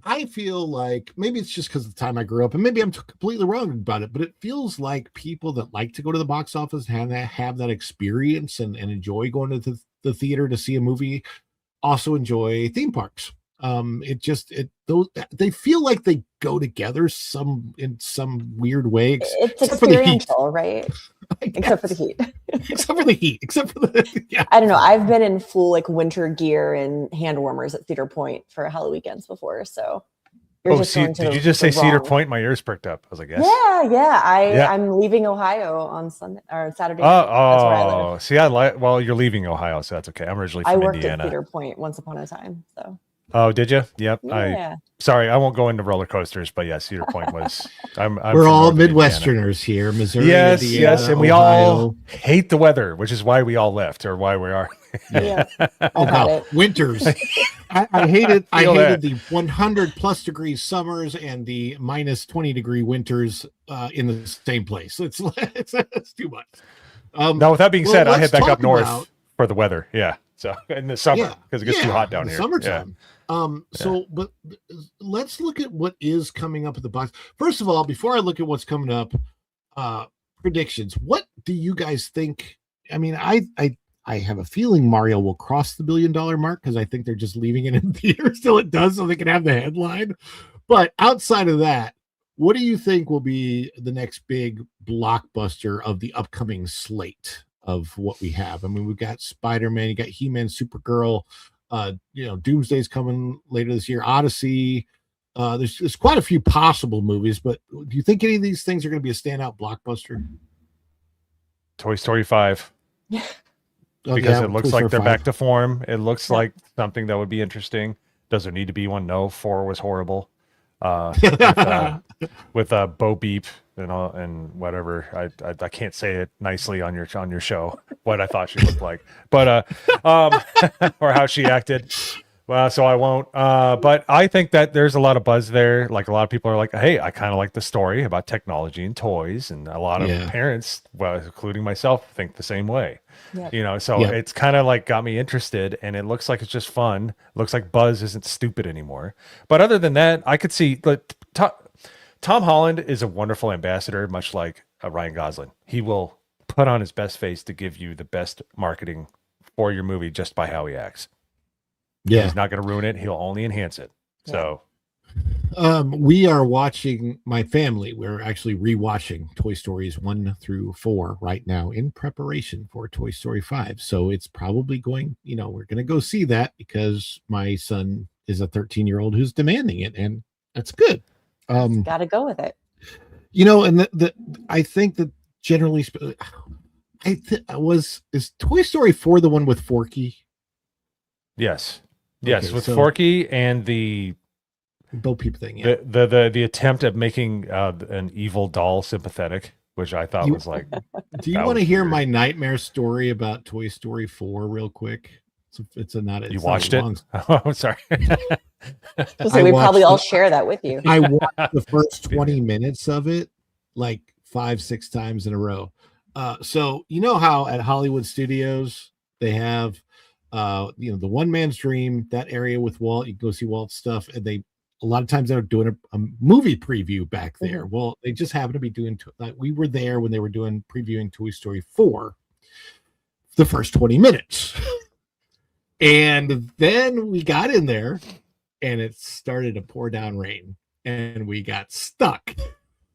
S3: I feel like maybe it's just because of the time I grew up, and maybe I'm completely wrong about it, but it feels like people that like to go to the box office and have that experience and enjoy going to the theater to see a movie also enjoy theme parks. They feel like they go together in some weird way.
S14: It's experiential, right? Except for the heat. I don't know. I've been in full like winter gear and hand warmers at Cedar Point for Halloween weekends before. So
S15: did you just say Cedar Point? My ears perked up. I was like, yes.
S14: Yeah. I'm leaving Ohio on Sunday or Saturday. That's where I live.
S15: See, well, you're leaving Ohio, so that's okay. I'm originally from Indiana.
S14: I worked at Cedar Point once upon a time. So.
S15: Oh, did you? Yep.
S14: Yeah.
S15: Sorry, I won't go into roller coasters, but yeah, Cedar Point was.
S3: We're all Midwesterners here, Missouri.
S15: Yes,
S3: Indiana,
S15: and we
S3: Ohio.
S15: all hate the weather, which is why we all left, or why we are.
S3: Winters. I hated the 100+ degree summers and the minus 20 degree winters in the same place. It's too much.
S15: Now, with that being said, I head back up north for the weather. Yeah. So in the summer, because it gets too hot down here.
S3: Summertime. But let's look at what is coming up at the box. First of all, before I look at what's coming up, predictions. What do you guys think? I mean, I have a feeling Mario will cross the $1 billion mark because I think they're just leaving it in theaters till it does so they can have the headline. But outside of that, what do you think will be the next big blockbuster of the upcoming slate of what we have? I mean, we've got Spider-Man, you got HeMan, Supergirl, Doomsday's coming later this year, Odyssey. There's quite a few possible movies, but do you think any of these things are going to be a standout blockbuster?
S15: Toy Story 5.
S3: Oh,
S15: Because
S3: yeah,
S15: it looks
S3: Toy
S15: like
S3: Story
S15: they're
S3: 5.
S15: back to form. It looks like something that would be interesting. Does there need to be one? No. 4 was horrible. With Bo Beep and all, and whatever. I can't say it nicely on your show what I thought she looked like, but or how she acted. Well, so I won't. But I think that there's a lot of buzz there. Like a lot of people are like, hey, I kind of like the story about technology and toys, and a lot of parents, well, including myself, think the same way.
S14: Yep.
S15: You know, so it's kind of like got me interested, and it looks like it's just fun. Looks like Buzz isn't stupid anymore. But other than that, I could see like Tom Holland is a wonderful ambassador, much like Ryan Gosling. He will put on his best face to give you the best marketing for your movie just by how he acts.
S3: Yeah.
S15: He's not going to ruin it. He'll only enhance it. So
S3: we are watching, my family, we're actually rewatching Toy Stories 1 through 4 right now in preparation for Toy Story 5. So it's probably going, we're going to go see that because my son is a 13-year-old who's demanding it, and that's good.
S14: Got to go with it.
S3: And I think that generally, is Toy Story 4 the one with Forky?
S15: Yes,
S3: Okay,
S15: with
S3: so-
S15: Forky and the
S3: Bo Peep thing. Yeah.
S15: the attempt at making an evil doll sympathetic, which I thought was like.
S3: Do you want to hear my nightmare story about Toy Story 4 real quick? It's
S15: You watched it? Oh, I'm sorry.
S14: So we probably all share that with you.
S3: I watched the first 20 minutes of it like 5-6 times in a row. So you know how at Hollywood Studios they have the One Man's Dream, that area with Walt, you can go see Walt's stuff, and a lot of times they're doing a movie preview back there. Well, they just happen to be doing we were there when they were previewing Toy Story 4 the first 20 minutes. And then we got in there and it started to pour down rain and we got stuck.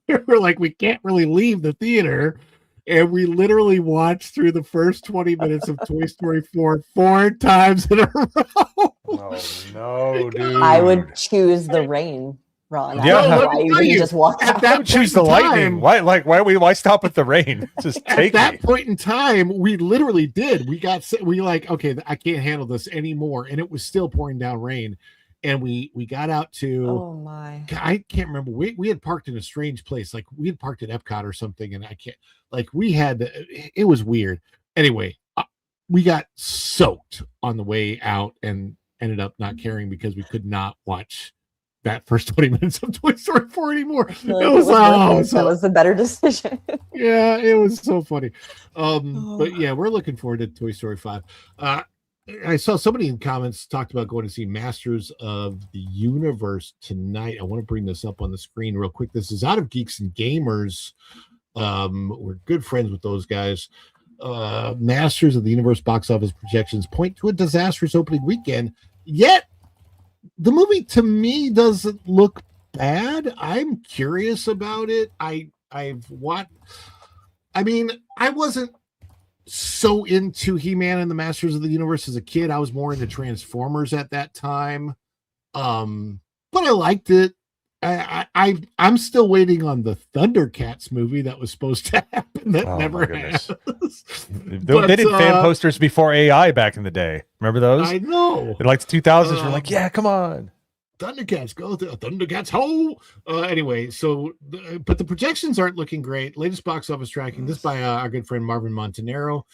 S3: We're like, we can't really leave the theater. And we literally watched through the first 20 minutes of Toy Story 4 times in a row.
S15: Oh, no, dude.
S14: I would choose the rain, Ron. I
S15: Yeah.
S14: don't know
S15: Let
S14: why
S3: me
S14: you
S3: tell
S14: didn't
S3: you,
S14: just walk
S3: at
S14: out.
S3: that
S15: Choose the
S3: point in
S15: lightning.
S3: time-
S15: Why stop at the rain? Just
S3: At
S15: take
S3: that
S15: me.
S3: point in time, we literally did. We like, okay, I can't handle this anymore. And it was still pouring down rain. And we got out to,
S14: Oh my.
S3: I can't remember. We had parked in a strange place. Like we had parked at Epcot or something. And it was weird. Anyway, we got soaked on the way out and ended up not caring because we could not watch that first 20 minutes of Toy Story 4 anymore.
S14: That was the better decision.
S3: Yeah, it was so funny. But yeah, we're looking forward to Toy Story 5. I saw somebody in comments talked about going to see Masters of the Universe tonight. I want to bring this up on the screen real quick. This is out of Geeks and Gamers. We're good friends with those guys. Masters of the Universe box office projections point to a disastrous opening weekend. Yet the movie to me doesn't look bad. I'm curious about it. I wasn't so into He-Man and the Masters of the Universe as a kid. I was more into Transformers at that time. But I liked it. I'm still waiting on the Thundercats movie that was supposed to happen that never has.
S15: They did fan posters before AI back in the day. Remember those?
S3: I know.
S15: In like the 2000s, we're like, yeah, come on.
S3: Thundercats, go to Thundercats, ho! Anyway, but the projections aren't looking great. Latest box office tracking, this by our good friend Marvin Montanaro.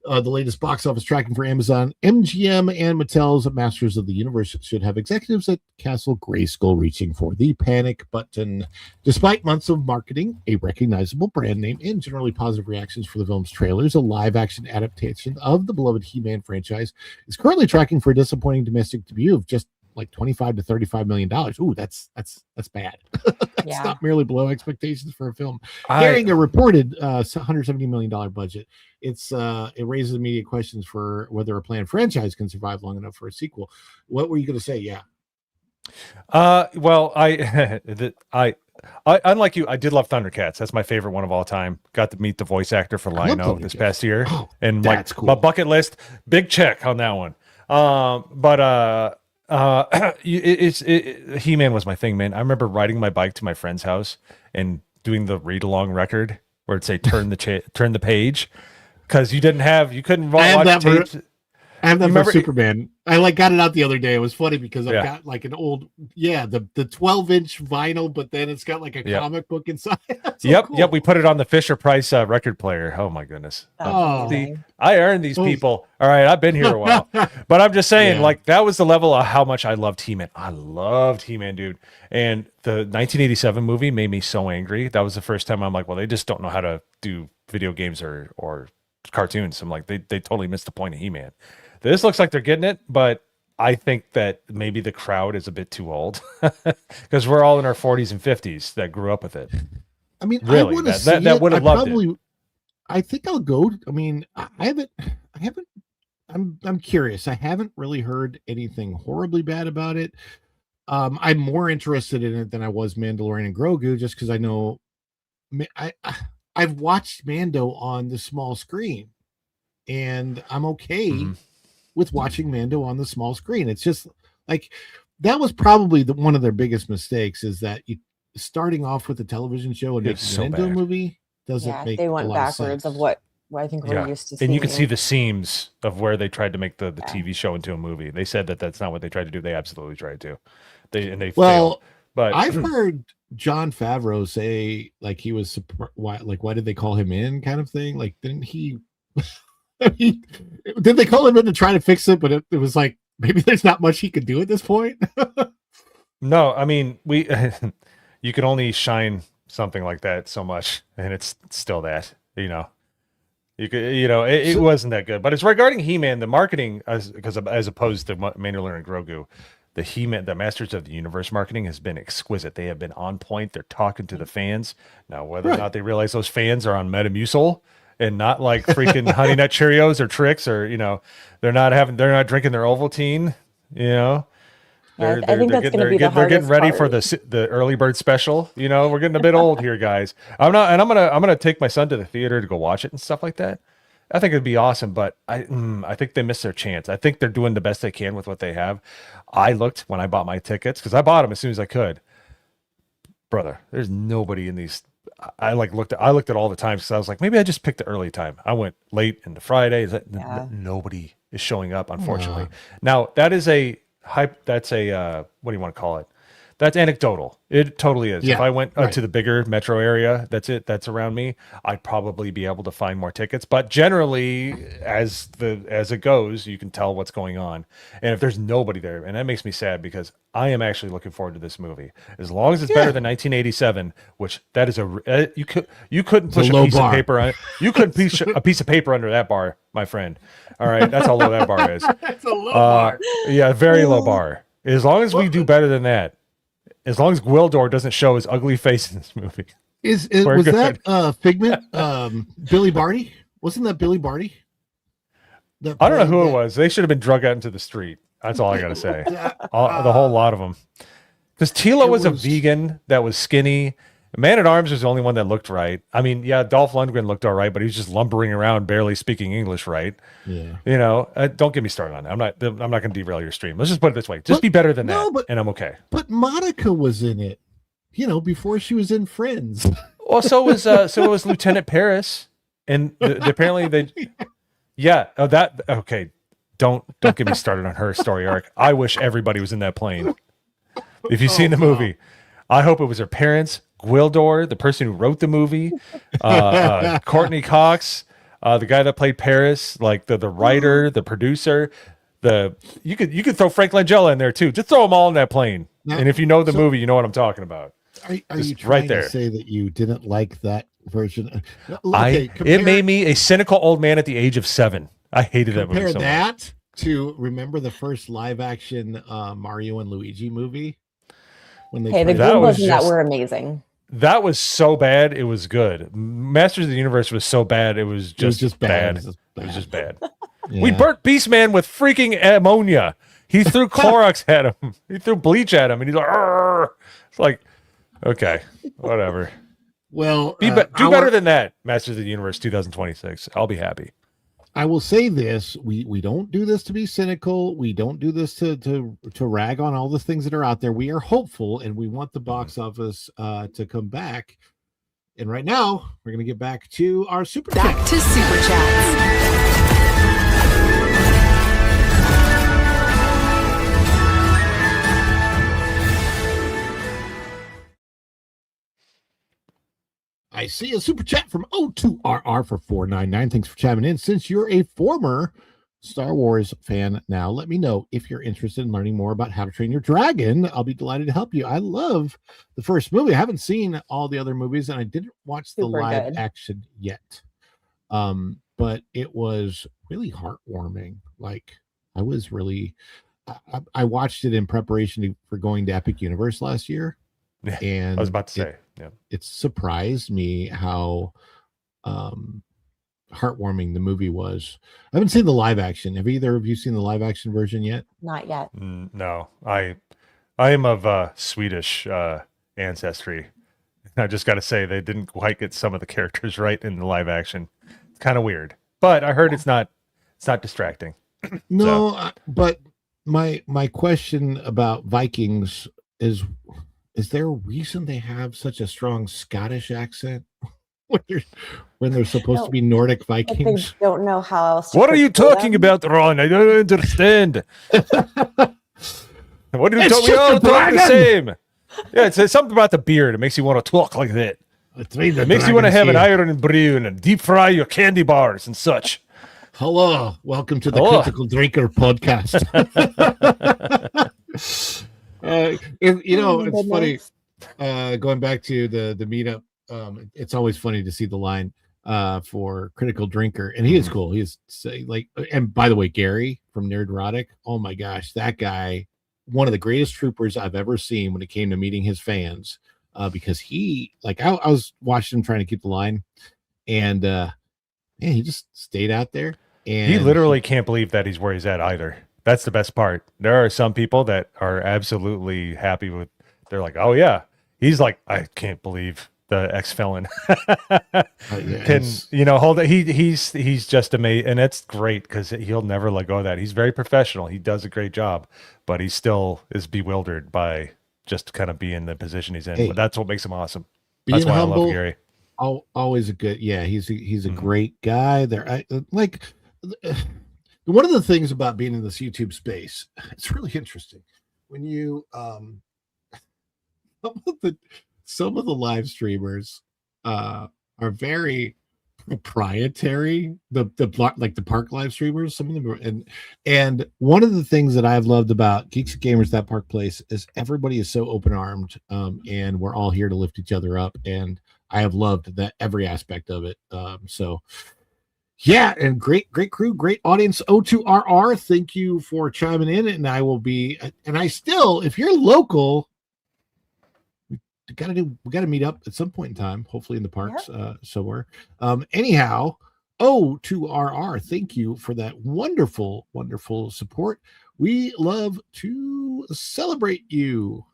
S3: The latest box office tracking for Amazon, MGM, and Mattel's Masters of the Universe should have executives at Castle Grayskull reaching for the panic button. Despite months of marketing, a recognizable brand name, and generally positive reactions for the film's trailers, a live-action adaptation of the beloved He-Man franchise is currently tracking for a disappointing domestic debut of just like $25 to $35 million. Ooh, that's bad. That's not merely below expectations for a film. Carrying a reported $170 million budget, it raises immediate questions for whether a planned franchise can survive long enough for a sequel. What were you going to say? Yeah.
S15: Well, I unlike you, I did love Thundercats. That's my favorite one of all time. Got to meet the voice actor for Lion-O this past year, and
S3: that's
S15: like
S3: cool.
S15: my bucket list, big check on that one. He-Man was my thing, man. I remember riding my bike to my friend's house and doing the read along record where it'd say turn the page, because you couldn't
S3: I have
S15: watch
S3: that for-
S15: tapes.
S3: I have that
S15: You
S3: for
S15: remember-
S3: Superman. I got it out the other day. It was funny because I've
S15: Yeah.
S3: got like an old, the 12-inch vinyl, but then it's got like a
S15: Yep.
S3: comic book inside. That's so
S15: Yep,
S3: cool.
S15: yep. We put it on the Fisher Price record player. Oh my goodness.
S3: Oh.
S15: See, I earned these people. All right, I've been here a while, but I'm just saying,
S3: Yeah.
S15: like that was the level of how much I loved He-Man. I loved He-Man, dude. And the 1987 movie made me so angry. That was the first time I'm like, well, they just don't know how to do video games or cartoons. I'm like, they totally missed the point of He-Man. This looks like they're getting it, but I think that maybe the crowd is a bit too old because we're all in our 40s and 50s that grew up with it.
S3: I mean,
S15: Really,
S3: I want to
S15: that-
S3: see
S15: that- that
S3: it.
S15: would have
S3: I
S15: loved it.
S3: probably, I think I'll go. I mean, I haven't. I'm curious. I haven't really heard anything horribly bad about it. I'm more interested in it than I was Mandalorian and Grogu, just because I know. I've watched Mando on the small screen, and I'm okay with watching Mando on the small screen. It's just like that was probably one of their biggest mistakes is that you starting off with a television show and
S15: It's
S3: making
S15: so
S3: an Mando
S15: bad.
S3: movie doesn't
S14: Yeah,
S3: make
S14: they
S3: a
S14: went
S3: lot
S14: backwards
S3: of
S14: of what I think we're used to seeing.
S15: And you can see the seams of where they tried to make the TV show into a movie. They said that that's not what they tried to do. They absolutely tried to. They
S3: Well,
S15: failed. But
S3: I've heard John Favreau say like he was why did they call him in kind of thing? Like didn't he? Did they call him in to try to fix it? But it was like maybe there's not much he could do at this point.
S15: no, I mean you can only shine something like that so much, and it's still that you could it wasn't that good. But it's regarding He-Man, the marketing as opposed to Mandalorian and Grogu. The He-Man, the Masters of the Universe marketing has been exquisite. They have been on point. They're talking to the fans. Now, whether or not they realize those fans are on Metamucil and not like freaking Honey Nut Cheerios or Tricks, or they're not drinking their Ovaltine.
S14: I think that's going to be the
S15: they're getting
S14: hardest
S15: ready
S14: part.
S15: for the early bird special. We're getting a bit old here, guys. I'm gonna take my son to the theater to go watch it and stuff like that. I think it'd be awesome, but I think they missed their chance. I think they're doing the best they can with what they have. I looked when I bought my tickets because I bought them as soon as I could. Brother, there's nobody in these. I looked at all the times because I was like, maybe I just picked the early time. I went late into Friday. Nobody is showing up, unfortunately. Now that is a hype. That's a what do you want to call it? That's anecdotal. It totally is.
S3: Yeah,
S15: if I went
S3: right.
S15: to the bigger metro area, that's around me, I'd probably be able to find more tickets. But generally, as it goes, you can tell what's going on. And if there's nobody there, and that makes me sad because I am actually looking forward to this movie. As long as it's better than 1987, which that is you couldn't push a
S3: low
S15: piece
S3: bar.
S15: of paper on it. You couldn't push a piece of paper under that bar, my friend. All right, that's how low that bar is.
S3: That's a low bar.
S15: Yeah, very low bar. As long as we do better than that. As long as Gwildor doesn't show his ugly face in this movie. We're
S3: Was
S15: good.
S3: that Figment? Billy Barty? Wasn't that Billy Barty?
S15: I don't know who it was. They should have been drug out into the street. That's all I got to say. The whole lot of them. Because Tila was a vegan that was skinny. Man at Arms was the only one that looked right. I mean, yeah, Dolph Lundgren looked all right, but he was just lumbering around, barely speaking English right.
S3: Yeah.
S15: Don't get me started on that. I'm not going to derail your stream. Let's just put it this way. Just be better than that, and I'm okay.
S3: But Monica was in it, before she was in Friends.
S15: Well, so was Lieutenant Paris, and apparently they, yeah. Oh, that okay. Don't get me started on her story arc. I wish everybody was in that plane. If you've seen the movie, I hope it was her parents, Gwildor, the person who wrote the movie, Courtney Cox, the guy that played Paris, like the writer, the producer. You could throw Frank Langella in there too. Just throw them all in that plane.
S3: Now,
S15: and if you know the movie, you know what I'm talking about.
S3: Are
S15: Just
S3: you trying
S15: right there.
S3: to say that you didn't like that version?
S15: It made me a cynical old man at the age of 7. I hated that movie
S3: Compare
S15: so much.
S3: that to remember the first live action Mario and Luigi movie when they
S14: Hey, the
S3: tried-
S14: Goombas in that were amazing.
S15: That was so bad, it was good. Masters of the Universe was so bad, it was just bad.
S3: It
S15: It was just bad.
S3: Yeah.
S15: We burnt Beastman with freaking ammonia. He threw Clorox at him. He threw bleach at him, and he's like, "Arr!" It's like, okay, whatever.
S3: Well,
S15: do better than that, Masters of the Universe 2026. I'll be happy.
S3: I will say this: we don't do this to be cynical. We don't do this to rag on all the things that are out there. We are hopeful, and we want the box office to come back. And right now, we're going to get back to our super
S16: Back
S3: chat.
S16: to super chats.
S3: I see a super chat from O2RR for 499. Thanks for chatting in. Since you're a former Star Wars fan now, let me know if you're interested in learning more about How to Train Your Dragon. I'll be delighted to help you. I love the first movie. I haven't seen all the other movies, and I didn't watch the
S14: Super
S3: live
S14: good.
S3: action yet. But it was really heartwarming. Like, I was really, I watched it in preparation for going to Epic Universe last year.
S15: Yeah,
S3: And
S15: I was about to say, yeah.
S3: it surprised me how heartwarming the movie was. I haven't seen the live action. Have either of you seen the live action version yet?
S14: Not yet.
S15: No, I am of Swedish ancestry. I just got to say they didn't quite get some of the characters right in the live action. It's kind of weird, but I heard it's not distracting.
S3: No, but my question about Vikings is there a reason they have such a strong Scottish accent when they're supposed to be Nordic
S14: But they
S3: Vikings?
S14: don't know how else to
S15: What are you
S14: portray
S15: talking
S14: them.
S15: about, Ron? I don't understand. What do you
S3: It's
S15: talk? We
S3: just
S15: all
S3: a
S15: talk the
S3: dragon!
S15: same. Yeah, it's something about the beard. It makes you want to talk like that. It makes you want to have an iron brew and deep fry your candy bars and such.
S3: Hello, welcome to the
S15: Hello.
S3: Critical Drinker podcast. It's funny. Going back to the meetup, it's always funny to see the line for Critical Drinker, and he is cool. He's like, and by the way, Gary from Nerdrotic, oh my gosh, that guy, one of the greatest troopers I've ever seen when it came to meeting his fans. Because he, like, I was watching him trying to keep the line, and he just stayed out there. And
S15: He literally can't believe that he's where he's at either. That's the best part. There are some people that are absolutely happy with. They're like, "Oh yeah," he's like, "I can't believe the ex-felon can hold it." He's just amazing, and it's great because he'll never let go of that. He's very professional. He does a great job, but he still is bewildered by just kind of being in the position he's in.
S3: Hey,
S15: but that's what makes him awesome.
S3: being
S15: That's why
S3: humble,
S15: I love Gary.
S3: Always a good, he's a great guy. There, like, one of the things about being in this YouTube space, it's really interesting when you some of the live streamers are very proprietary. The park live streamers, some of them are, and one of the things that I've loved about Geeks and Gamers, that Park Place, is everybody is so open-armed, and we're all here to lift each other up, and I have loved that every aspect of it. So yeah, and great crew, great audience. O2RR, thank you for chiming in, and I will be, and I still, if you're local, we got to meet up at some point in time, hopefully in the parks somewhere. Anyhow, O2RR, thank you for that wonderful support. We love to celebrate you.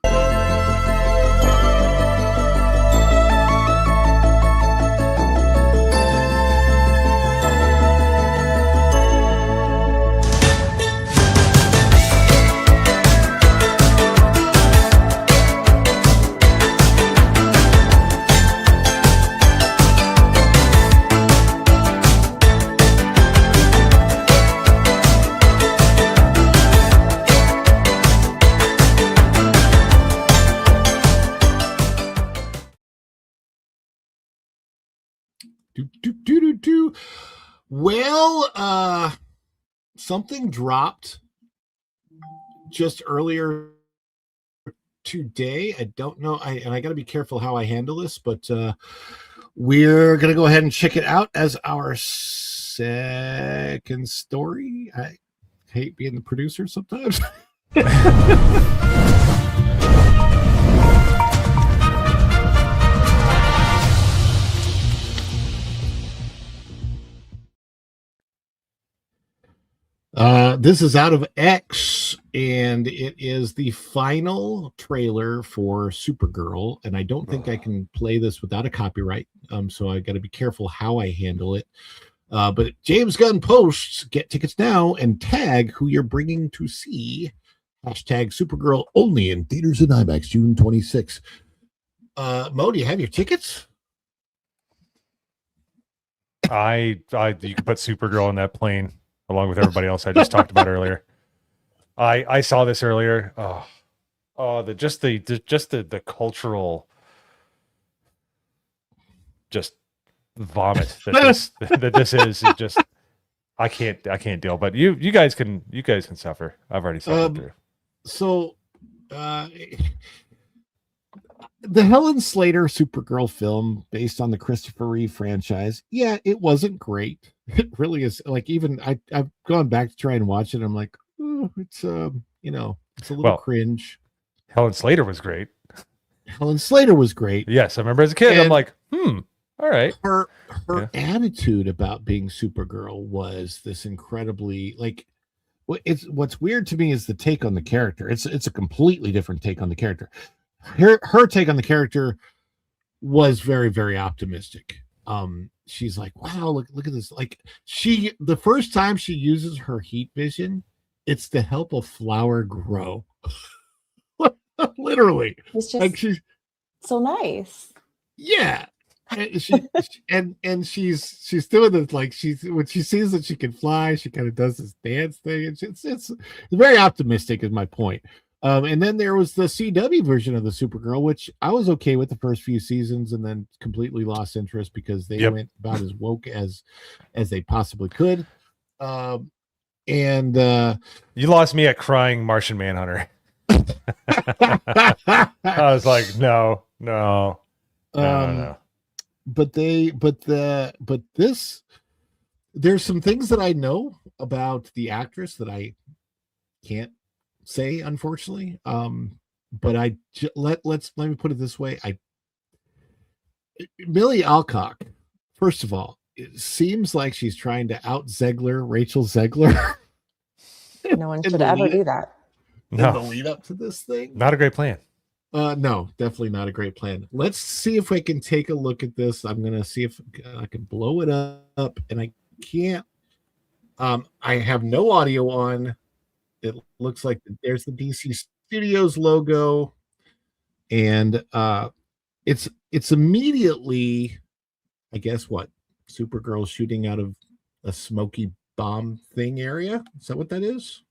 S3: Well, something dropped just earlier today. I don't know. I got to be careful how I handle this, but we're going to go ahead and check it out as our second story. I hate being the producer sometimes. This is out of X, and it is the final trailer for Supergirl, and I don't think I can play this without a copyright, so I got to be careful how I handle it. But James Gunn posts, get tickets now and tag who you're bringing to see. Hashtag Supergirl only in theaters and IMAX June 26th. Mo, do you have your tickets?
S15: You could put Supergirl in that plane along with everybody else I just talked about earlier. I saw this earlier. The cultural just vomit that this is just I can't deal. But you guys can suffer. I've already suffered through.
S3: So the Helen Slater Supergirl film based on the Christopher Reeve franchise, yeah, it wasn't great. It really is. Like, even I've gone back to try and watch it. I'm like, oh, it's it's a little cringe.
S15: Helen Slater was great.
S3: Helen Slater was great.
S15: Yes, I remember as a kid. I'm like, all right.
S3: Her attitude about being Supergirl was this incredibly, like, what's weird to me is the take on the character. It's a completely different take on the character. Her take on the character was very, very optimistic. She's like, wow, look at this. Like, the first time she uses her heat vision, it's to help a flower grow. Literally.
S14: It's just
S3: like she's
S14: so nice.
S3: Yeah. And she's doing this, like, when she sees that she can fly, she kind of does this dance thing. It's very optimistic is my point. And then there was the CW version of the Supergirl, which I was okay with the first few seasons, and then completely lost interest because they went about as woke as they possibly could. And
S15: you lost me at crying Martian Manhunter. I was like, no.
S3: But there's some things that I know about the actress that I can't say, unfortunately. But let me put it this way. Millie Alcock, first of all, it seems like she's trying to out Zegler Rachel Zegler.
S14: No one should ever do that.
S3: No. In the lead up to this thing.
S15: Not a great plan.
S3: No, definitely not a great plan. Let's see if we can take a look at this. I'm going to see if I can blow it up, and I can't. I have no audio on. It looks like there's the DC Studios logo, and it's immediately, I guess, what, Supergirl shooting out of a smoky bomb thing area. Is that what that is?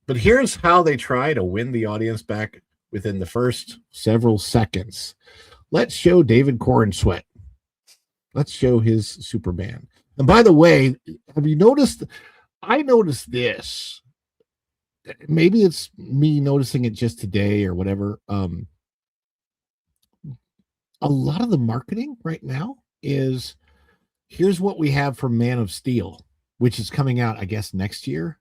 S3: But here's how they try to win the audience back within the first several seconds. Let's show David Corn Sweat. Let's show his Superman. And by the way, have you noticed? I noticed this. Maybe it's me noticing it just today or whatever. A lot of the marketing right now is, here's what we have for Man of Steel, which is coming out, I guess, next year.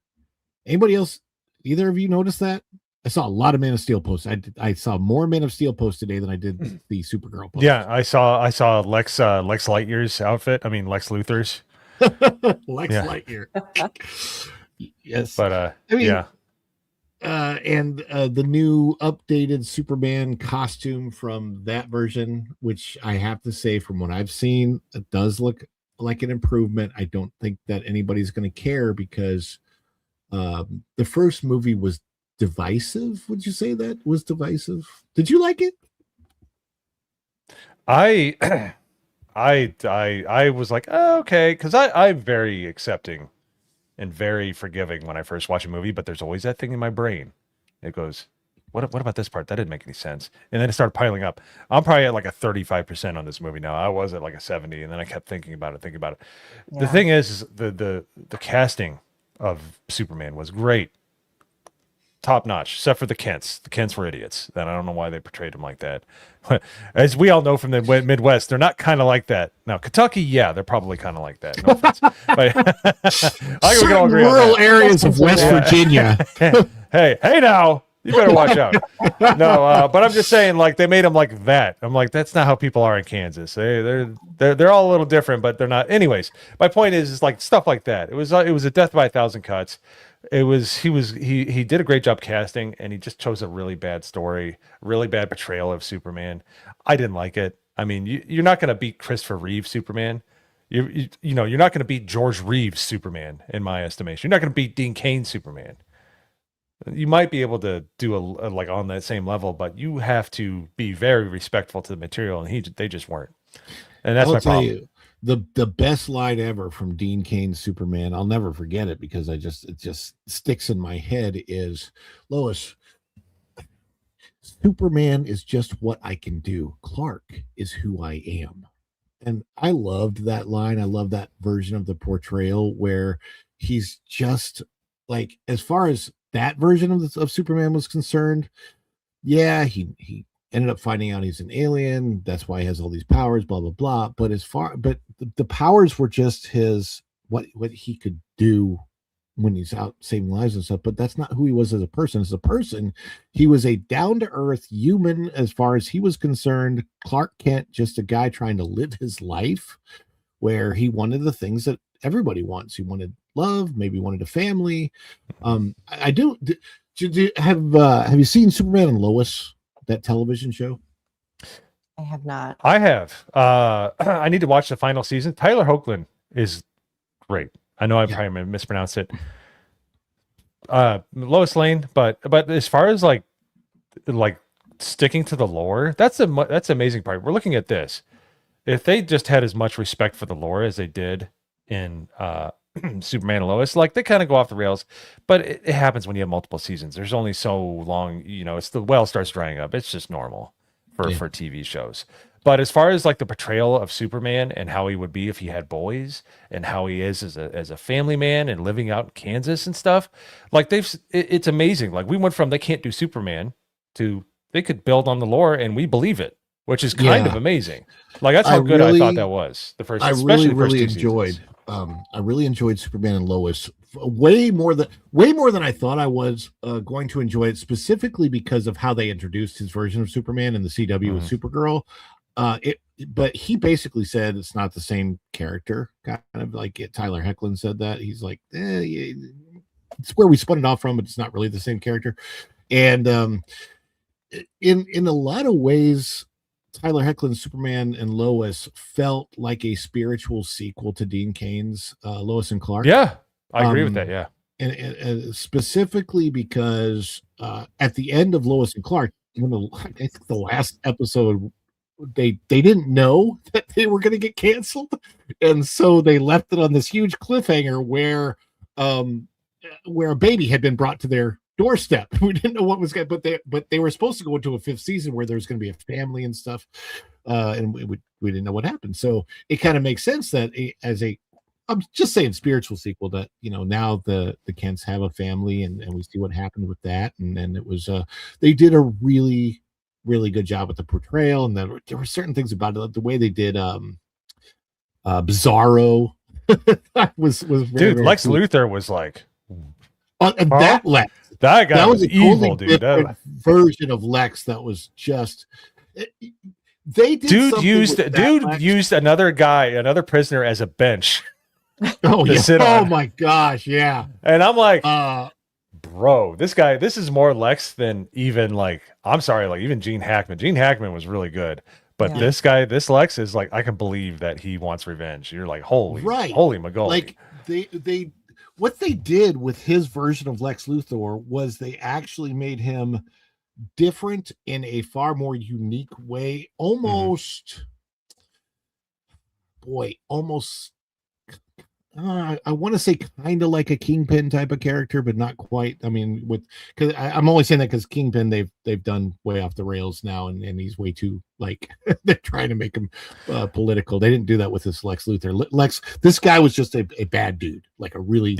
S3: Anybody else? Either of you notice that? I saw a lot of Man of Steel posts. I saw more Man of Steel posts today than I did the Supergirl posts.
S15: Yeah, I saw Lex Lightyear's outfit. I mean, Lex Luthor's.
S3: Lightyear. Yes.
S15: But
S3: I mean, and the new updated Superman costume from that version, which I have to say, from what I've seen, it does look like an improvement. I don't think that anybody's going to care because the first movie was divisive. Would you say that was divisive? Did you like it?
S15: I was like, oh, okay, because I'm very accepting and very forgiving when I first watch a movie, but there's always that thing in my brain. It goes, what about this part? That didn't make any sense. And then it started piling up. I'm probably at like a 35% on this movie now. I was at like a 70, and then I kept thinking about it. Yeah. The thing is the casting of Superman was great. Top notch, except for the Kents. The Kents were idiots. And I don't know why they portrayed him like that. As we all know from the Midwest, they're not kind of like that. Now, Kentucky, yeah, they're probably kind of like that. No offense. But
S3: certain rural areas of West Virginia.
S15: hey, now, you better watch out. No, but I'm just saying, like, they made them like that. I'm like, that's not how people are in Kansas. They're all a little different, but they're not. Anyways, my point is like stuff like that. It was a death by a thousand cuts. He did a great job casting, and he just chose a really bad story, really bad portrayal of Superman. I didn't like it. I mean, you're not going to beat Christopher Reeve Superman. You're not going to beat George Reeves Superman, in my estimation. You're not going to beat Dean Cain Superman. You might be able to do a like on that same level, but you have to be very respectful to the material, and they just weren't. And that's
S3: I'll
S15: my
S3: tell
S15: problem.
S3: you, the best line ever from Dean Cain's Superman, I'll never forget it because it just sticks in my head, is Lois, Superman is just what I can do. Clark is who I am. And I loved that line. I love that version of the portrayal where he's just like, as far as that version of Superman was concerned, yeah, he ended up finding out he's an alien. That's why he has all these powers, blah blah blah. But the powers were just what he could do when he's out saving lives and stuff. But that's not who he was as a person. As a person, he was a down to earth human as far as he was concerned. Clark Kent, just a guy trying to live his life, where he wanted the things that everybody wants. He wanted love, maybe wanted a family. I do. Have you seen Superman and Lois, that television show?
S14: I have not.
S15: I have. I need to watch the final season. Tyler Hoechlin is great. I know I probably mispronounced it. Lois Lane, but as far as like sticking to the lore, that's the amazing part. We're looking at this. If they just had as much respect for the lore as they did in Superman and Lois, like they kind of go off the rails, but it happens when you have multiple seasons. There's only so long, it's the well starts drying up. It's just normal for TV shows. But as far as like the portrayal of Superman and how he would be if he had boys and how he is as a family man and living out in Kansas and stuff, like it's amazing. Like we went from they can't do Superman to they could build on the lore and we believe it, which is kind of amazing. Like that's how good I thought that was. The first,
S3: I really enjoyed. I really enjoyed Superman and Lois way more than I thought I was going to enjoy it, specifically because of how they introduced his version of Superman in the CW with Supergirl. But he basically said it's not the same character, kind of like Tyler Hoechlin said that. He's like, it's where we spun it off from, but it's not really the same character. And in a lot of ways, Tyler Hoechlin's Superman and Lois felt like a spiritual sequel to Dean Cain's Lois and Clark.
S15: Yeah, I agree with that. Yeah,
S3: and specifically because at the end of Lois and Clark, I think the last episode, they didn't know that they were going to get canceled, and so they left it on this huge cliffhanger where a baby had been brought to their doorstep. We didn't know what was going, but they were supposed to go into a fifth season where there's going to be a family and stuff, and we didn't know what happened. So it kind of makes sense that I'm just saying spiritual sequel, that now the Kents have a family and we see what happened with that, and then it was they did a really good job with the portrayal, and then there were certain things about it, the way they did Bizarro was very,
S15: dude.
S3: very
S15: Lex
S3: cool.
S15: Luthor was like,
S3: and that Lex.
S15: That guy
S3: that
S15: was
S3: a
S15: evil,
S3: totally
S15: dude.
S3: Version of Lex that was just. They did
S15: used another prisoner as a bench.
S3: Oh yeah!
S15: Sit
S3: Oh
S15: on.
S3: my gosh! Yeah.
S15: And I'm like, bro, this is more Lex than even I'm sorry, even Gene Hackman. Gene Hackman was really good, but this Lex is like, I can believe that he wants revenge. You're like, holy Magoli.
S3: Like they what they did with his version of Lex Luthor was they actually made him different in a far more unique way. Almost, I want to say kind of like a Kingpin type of character, but not quite. I mean, because I'm only saying that because Kingpin they've done way off the rails now, and he's way too they're trying to make him political. They didn't do that with this Lex Luthor. This guy was just a bad dude, like a really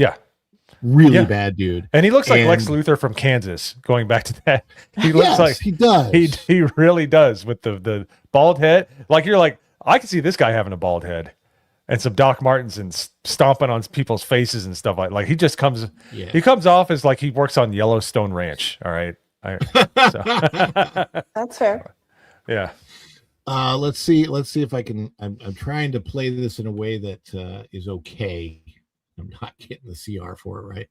S3: bad dude,
S15: and he looks like Lex Luthor from Kansas. Going back to that, he looks like
S3: he does.
S15: He really does with the bald head. Like you're like, I can see this guy having a bald head. And some Doc Martens and stomping on people's faces and stuff like he just comes. Yeah. He comes off as like he works on Yellowstone Ranch. All right,
S14: that's fair.
S15: Yeah.
S3: Let's see if I can. I'm trying to play this in a way that is okay. I'm not getting the CR for it right.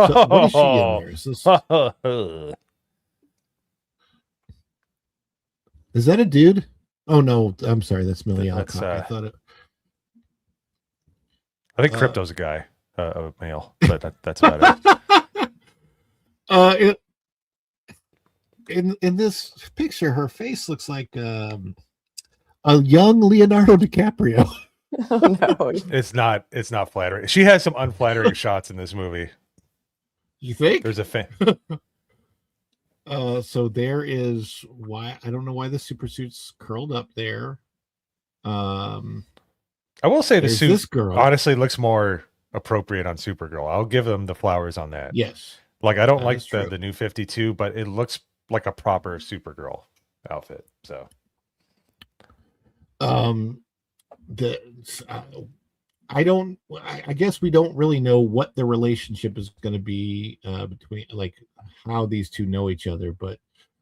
S3: So what is she in there? Is that a dude? Oh no, I'm sorry. That's Millie Alcott. I thought it.
S15: I think Crypto's a guy, a male, but that's about it.
S3: In this picture, her face looks like a young Leonardo DiCaprio.
S14: Oh no.
S15: It's not flattering. She has some unflattering shots in this movie.
S3: You think?
S15: There's a fan.
S3: So there is why I don't know why the super suit's curled up there.
S15: I will say the
S3: There's
S15: suit
S3: this girl.
S15: honestly looks more appropriate on Supergirl. I'll give them the flowers on that.
S3: Yes.
S15: Like I don't
S3: That
S15: like
S3: is true.
S15: the new 52, but it looks like a proper Supergirl outfit. So
S3: I guess we don't really know what the relationship is going to be between, like, how these two know each other, but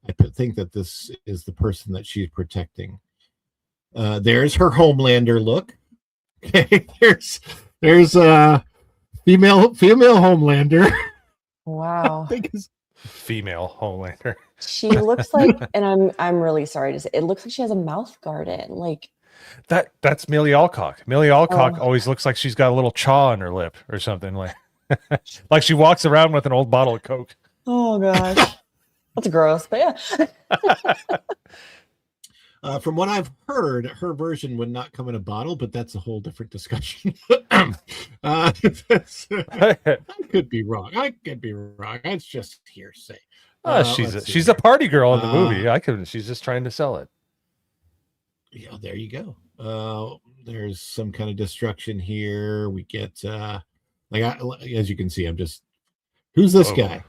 S3: I think that this is the person that she's protecting. There's her Homelander look. Okay, there's a female Homelander.
S14: Wow.
S15: female Homelander.
S14: She looks like, and I'm really sorry to say, it looks like she has a mouth guard in. Like
S15: That's Millie Alcock. Millie Alcock always looks like she's got a little chaw on her lip or something, like like she walks around with an old bottle of Coke.
S14: Oh gosh, that's gross. But yeah.
S3: From what I've heard, her version would not come in a bottle, but that's a whole different discussion. I could be wrong. It's just hearsay.
S15: She's a party girl in the movie. She's just trying to sell it.
S3: Yeah, there you go. There's some kind of destruction here. We get as you can see, who's this guy?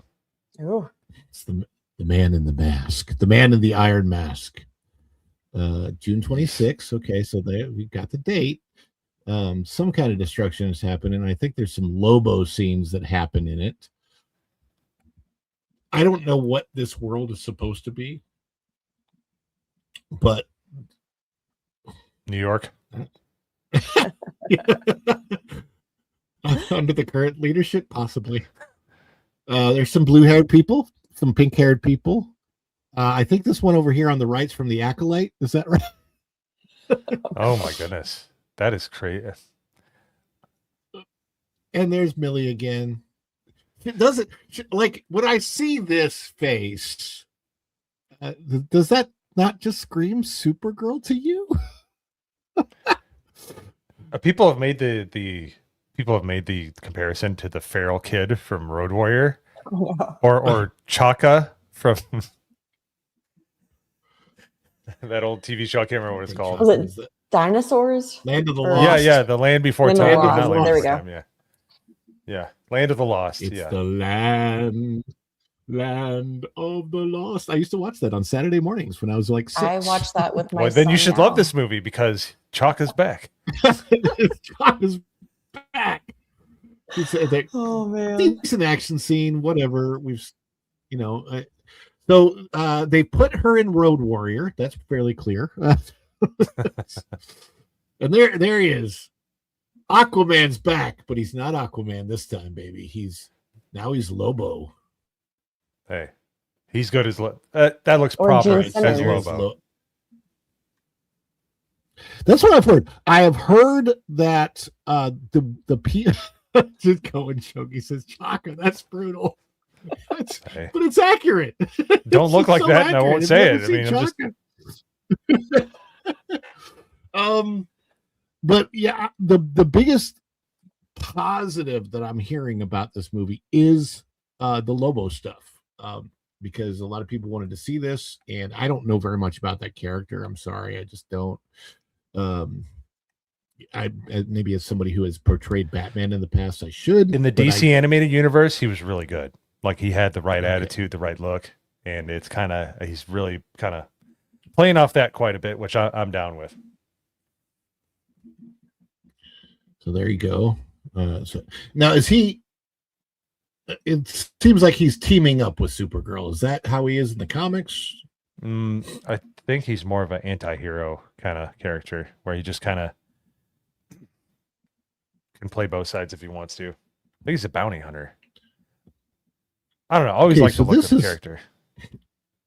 S14: Oh,
S3: it's the man in the mask, the man in the iron mask. June 26th. Okay, so we got the date. Some kind of destruction has happened, and I think there's some Lobo scenes that happen in it. I don't know what this world is supposed to be, but
S15: New York.
S3: Under the current leadership, possibly. There's some blue-haired people, some pink-haired people. I think this one over here on the right's from the Acolyte. Is that right?
S15: Oh my goodness, that is crazy.
S3: And there's Millie again. It doesn't like when I see this face. Does that not just scream Supergirl to you?
S15: People have made the comparison to the feral kid from Road Warrior, or Chaka from that old TV show. I can't remember what it's called.
S14: Was it Dinosaurs?
S3: Land of the Lost.
S15: Yeah, the Land Before Time.
S14: There we go.
S15: Time, yeah, Land of the Lost.
S3: It's the land of the Lost. I used to watch that on Saturday mornings when I was like 6.
S14: I watched that with my.
S15: Well, then you
S14: son
S15: should
S14: now.
S15: love this movie because Chaka's back.
S3: Chaka's back.
S14: Oh man,
S3: decent action scene. Whatever So they put her in Road Warrior. That's fairly clear. And there he is. Aquaman's back, but he's not Aquaman this time, baby. He's Lobo.
S15: Hey, he's good as that looks proper as Lobo.
S3: That's what I've heard. I have heard that the people just go and choke. He says, "Chaka, that's brutal." But it's accurate.
S15: Don't look like that, and I won't say it. I mean, I'm just...
S3: But yeah, the biggest positive that I'm hearing about this movie is the Lobo stuff, because a lot of people wanted to see this, and I don't know very much about that character. I'm sorry, I just don't. I maybe as somebody who has portrayed Batman in the past, I should.
S15: In the DC animated universe, he was really good. Like he had the right attitude, the right look, and he's really kind of playing off that quite a bit, which I'm down with.
S3: So there you go. So now is he? It seems like he's teaming up with Supergirl. Is that how he is in the comics?
S15: I think he's more of an anti-hero kind of character, where he just kind of can play both sides if he wants to. I think he's a bounty hunter. I don't know. I always like the look of the character.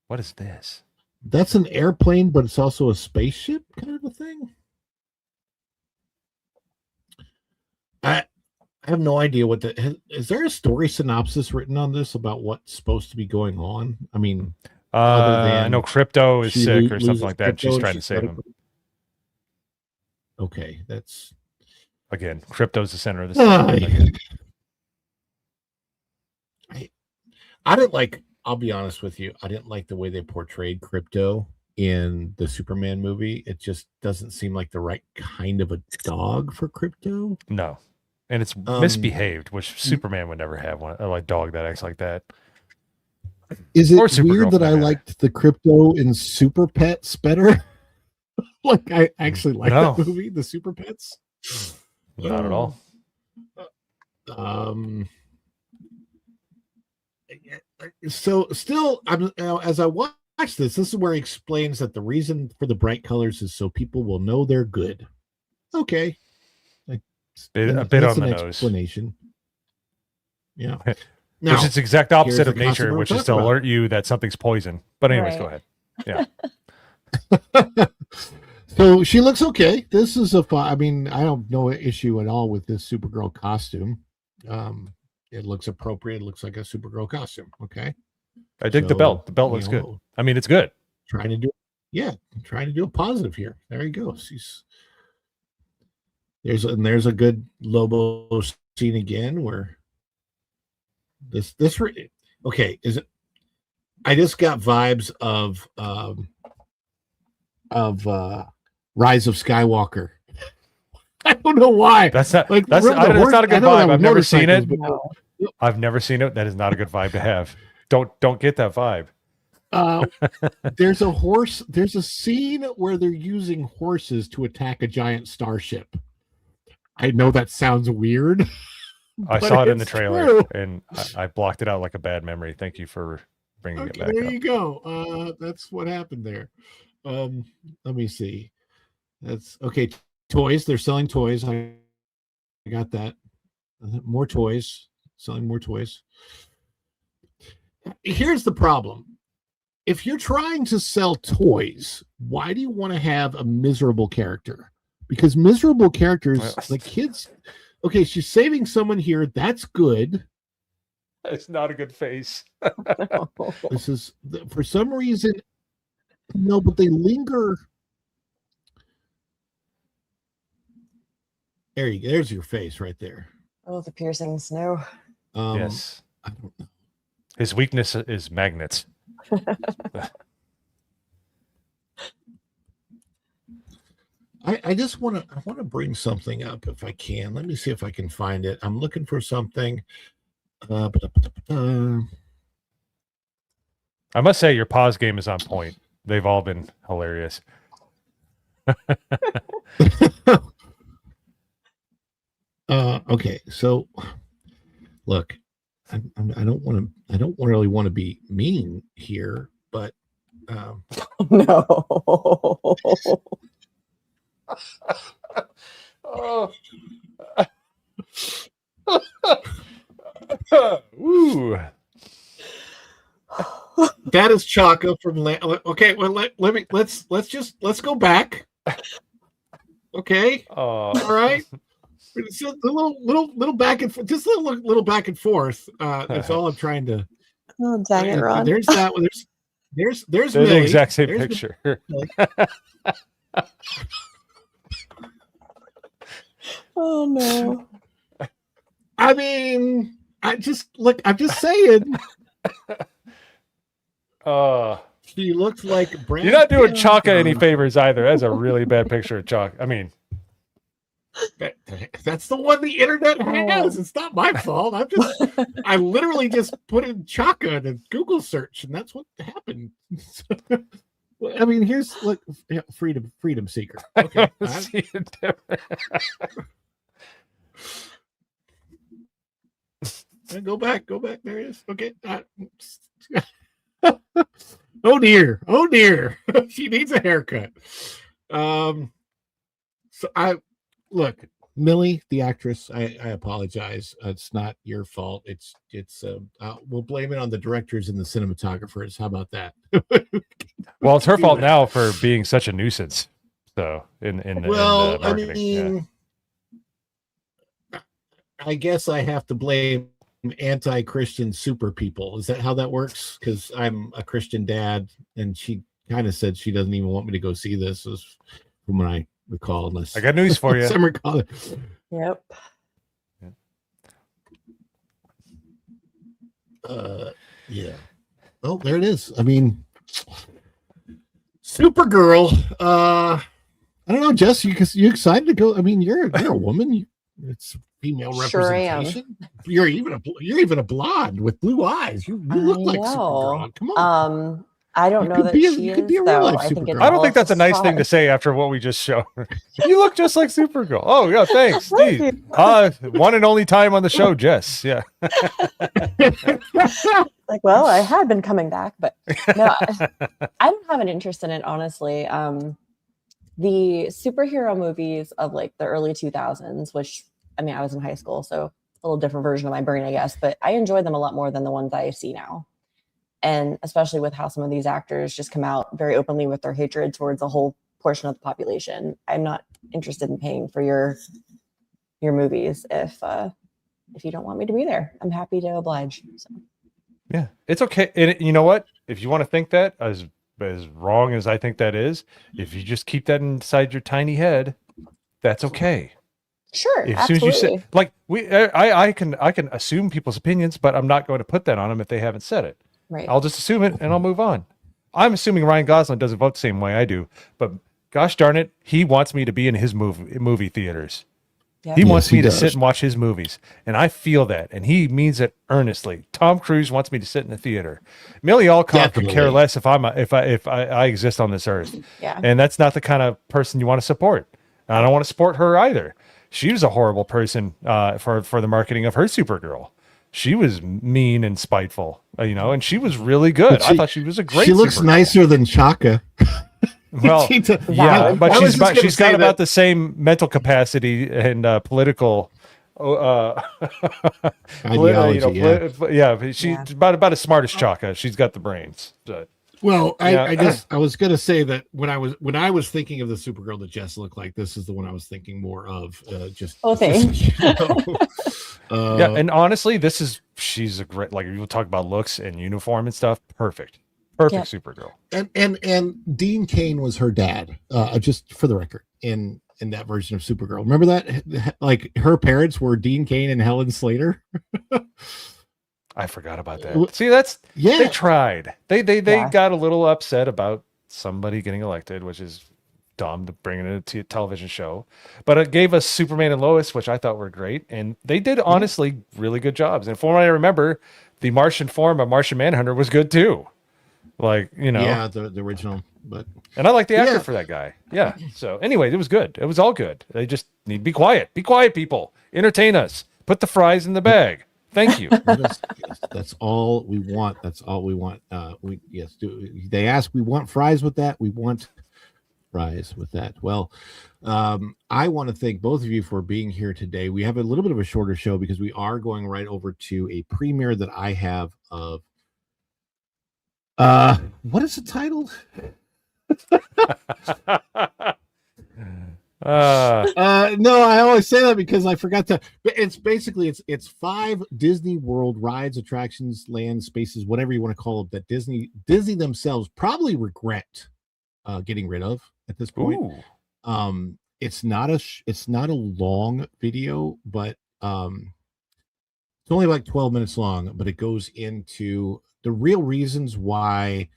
S15: What is this?
S3: That's an airplane, but it's also a spaceship kind of a thing. I have no idea what is there a story synopsis written on this about what's supposed to be going on? I mean, other
S15: I
S3: than
S15: know Crypto is
S3: she
S15: sick or
S3: loses
S15: something like that. And
S3: Crypto
S15: she's
S3: and
S15: trying to
S3: she's
S15: save
S3: gotta-
S15: him.
S3: Okay, that's
S15: Again, Crypto's the center of the story.
S3: I didn't like. I'll be honest with you. I didn't like the way they portrayed Crypto in the Superman movie. It just doesn't seem like the right kind of a dog for Crypto.
S15: No. And it's misbehaved, which Superman would never have one. A dog that acts like that.
S3: Is it
S15: Or Supergirl
S3: weird
S15: for
S3: that I
S15: that matter.
S3: liked the Crypto in Super Pets better? Like I actually like
S15: No.
S3: that movie, the Super Pets.
S15: Not at all.
S3: So still, I'm as I watch this is where he explains that the reason for the bright colors is so people will know they're good. Okay,
S15: A bit
S3: that's
S15: on the
S3: an
S15: nose.
S3: explanation. Yeah,
S15: Which is the exact opposite
S3: here's
S15: of
S3: the concept
S15: nature,
S3: we're
S15: which is to
S3: talking about.
S15: alert you that something's poison. But anyways, go
S14: Right.
S15: ahead. Yeah.
S3: So she looks okay. This is I mean, I don't know an issue at all with this Supergirl costume. It looks appropriate. It looks like a Supergirl costume. Okay.
S15: I dig the
S3: So,
S15: belt. The belt
S3: you
S15: looks good.
S3: know,
S15: I mean, it's good.
S3: Trying to do, trying to do a positive here. There he goes. There's a good Lobo scene again where okay. Is it? I just got vibes of Rise of Skywalker. I don't know why.
S15: That's not
S3: Like,
S15: that's
S3: remember the
S15: that's not a
S3: horse- I
S15: good
S3: know that
S15: vibe.
S3: was
S15: I've never seen it.
S3: motorcycles, but-
S15: I've never seen it. That is not a good vibe to have. Don't get that vibe.
S3: There's a scene where they're using horses to attack a giant starship. I know that sounds weird.
S15: I
S3: but
S15: saw it in the
S3: it's
S15: trailer
S3: true.
S15: and I blocked it out like a bad memory. Thank you for bringing it
S3: Okay,
S15: back
S3: there
S15: up.
S3: you go. That's what happened there. Let me see. That's okay. Toys. They're selling toys. I got that. More toys. Selling more toys. Here's the problem. If you're trying to sell toys, why do you want to have a miserable character? Because miserable characters, the kids. Okay, she's saving someone here. That's good.
S15: It's not a good face.
S3: This is for some reason. No, but they linger. There's your face right there.
S14: Oh, the piercings. No.
S15: Yes.
S3: I don't know.
S15: His weakness is magnets.
S3: I just want to bring something up if I can. Let me see if I can find it. I'm looking for something.
S15: I must say your pause game is on point. They've all been hilarious.
S3: Okay, so look, I don't really want to be mean here, but
S14: No.
S15: Oh. Ooh.
S3: that is Chaka from okay, well let's go back. Okay.
S15: Oh.
S3: All right. It's just a little back and forth, just a little back and forth. That's all I'm trying to.
S14: Oh, dang it, Ron.
S3: There's that one. There's
S15: They're the
S3: Millie.
S15: exact same
S3: There's
S15: picture.
S14: Oh no.
S3: I mean, I'm just saying. She looks like Brad
S15: You're not doing
S3: Pitt.
S15: Chaka any favors either. That's a really bad picture of Chaka. I mean,
S3: That's the one the internet has. It's not my fault. I literally just put in Chaka in a Google search, and that's what happened. I mean, here's freedom seeker. Okay. Go back. There it is. Okay. Oh dear. She needs a haircut. So look, Millie, the actress, I apologize. It's not your fault. It's we'll blame it on the directors and the cinematographers. How about that?
S15: well, it's her fault now for being such a nuisance. So in the
S3: I
S15: marketing,
S3: mean, I guess I have to blame anti-Christian super people. Is that how that works? Because I'm a Christian dad, and she kind of said she doesn't even want me to go see this, is from what I recall. Unless
S15: I got news for you.
S3: I'm recalling.
S14: Yep.
S3: Yeah. Oh, there it is. I mean, Supergirl. I don't know, Jess. You excited to go? I mean, you're a woman. It's female
S14: Sure
S3: representation. You're even a blonde with blue eyes. You look like Supergirl. Come on.
S14: I don't know that she is, though. I think it's
S15: I don't think
S14: all
S15: that's a nice thing to say after what we just showed. You look just like Supergirl. Oh yeah, thanks, Steve. One and only time on the show, Jess. Yeah.
S14: Like, well, I had been coming back, but no, I don't have an interest in it, honestly. The superhero movies of like the early 2000s, which I mean, I was in high school, so a little different version of my brain, I guess, but I enjoy them a lot more than the ones I see now. And especially with how some of these actors just come out very openly with their hatred towards a whole portion of the population. I'm not interested in paying for your movies if you don't want me to be there. I'm happy to oblige. So.
S15: Yeah, it's okay. And you know what? If you want to think that, as wrong as I think that is, if you just keep that inside your tiny head, that's okay.
S14: Sure,
S15: as soon as you say, like I can assume people's opinions, but I'm not going to put that on them if they haven't said it.
S14: Right.
S15: I'll just assume it and I'll move on. I'm assuming Ryan Gosling doesn't vote the same way I do, but gosh darn it, he wants me to be in his movie theaters. Yep. He wants me to sit and watch his movies, and I feel that, and he means it earnestly. Tom Cruise wants me to sit in the theater. Millie Alcock could care less if I exist on this earth.
S14: Yeah.
S15: And that's not the kind of person you want to support. I don't want to support her either. She was a horrible person for the marketing of her Supergirl. She was mean and spiteful, and she was really good. I thought she was a great.
S3: She looks nicer than Chaka.
S15: Well, yeah, but she's got about the same mental capacity and political
S3: ideology.
S15: She's about as smart as Chaka. She's got the brains. But,
S3: well, I was going to say that when I was thinking of the Supergirl that Jess looked like, this is the one I was thinking more of.
S14: Thanks.
S15: Yeah, and honestly, she's a great, like, we'll talk about looks and uniform and stuff. Perfect Supergirl.
S3: And Dean Cain was her dad. Just for the record, in that version of Supergirl. Remember that? Like, her parents were Dean Cain and Helen Slater.
S15: I forgot about that. See, they tried. They got a little upset about somebody getting elected, which is dumb to bring it into a television show. But it gave us Superman and Lois, which I thought were great, and they did honestly really good jobs. And from what I remember, the Martian form of Martian Manhunter was good too. Like,
S3: yeah, the original.
S15: And I like the actor for that guy. Yeah. So anyway, it was good. It was all good. They just need to be quiet. Be quiet, people. Entertain us. Put the fries in the bag. Thank you.
S3: That's all we want. That's all we want. They ask, we want fries with that. We want fries with that. Well, I want to thank both of you for being here today. We have a little bit of a shorter show because we are going right over to a premiere that I have of what is it titled? No, I always say that because I forgot to. It's basically it's 5 Disney World rides, attractions, lands, spaces, whatever you want to call it, that Disney themselves probably regret getting rid of at this point. Ooh. It's not a long video, but it's only like 12 minutes long, but it goes into the real reasons why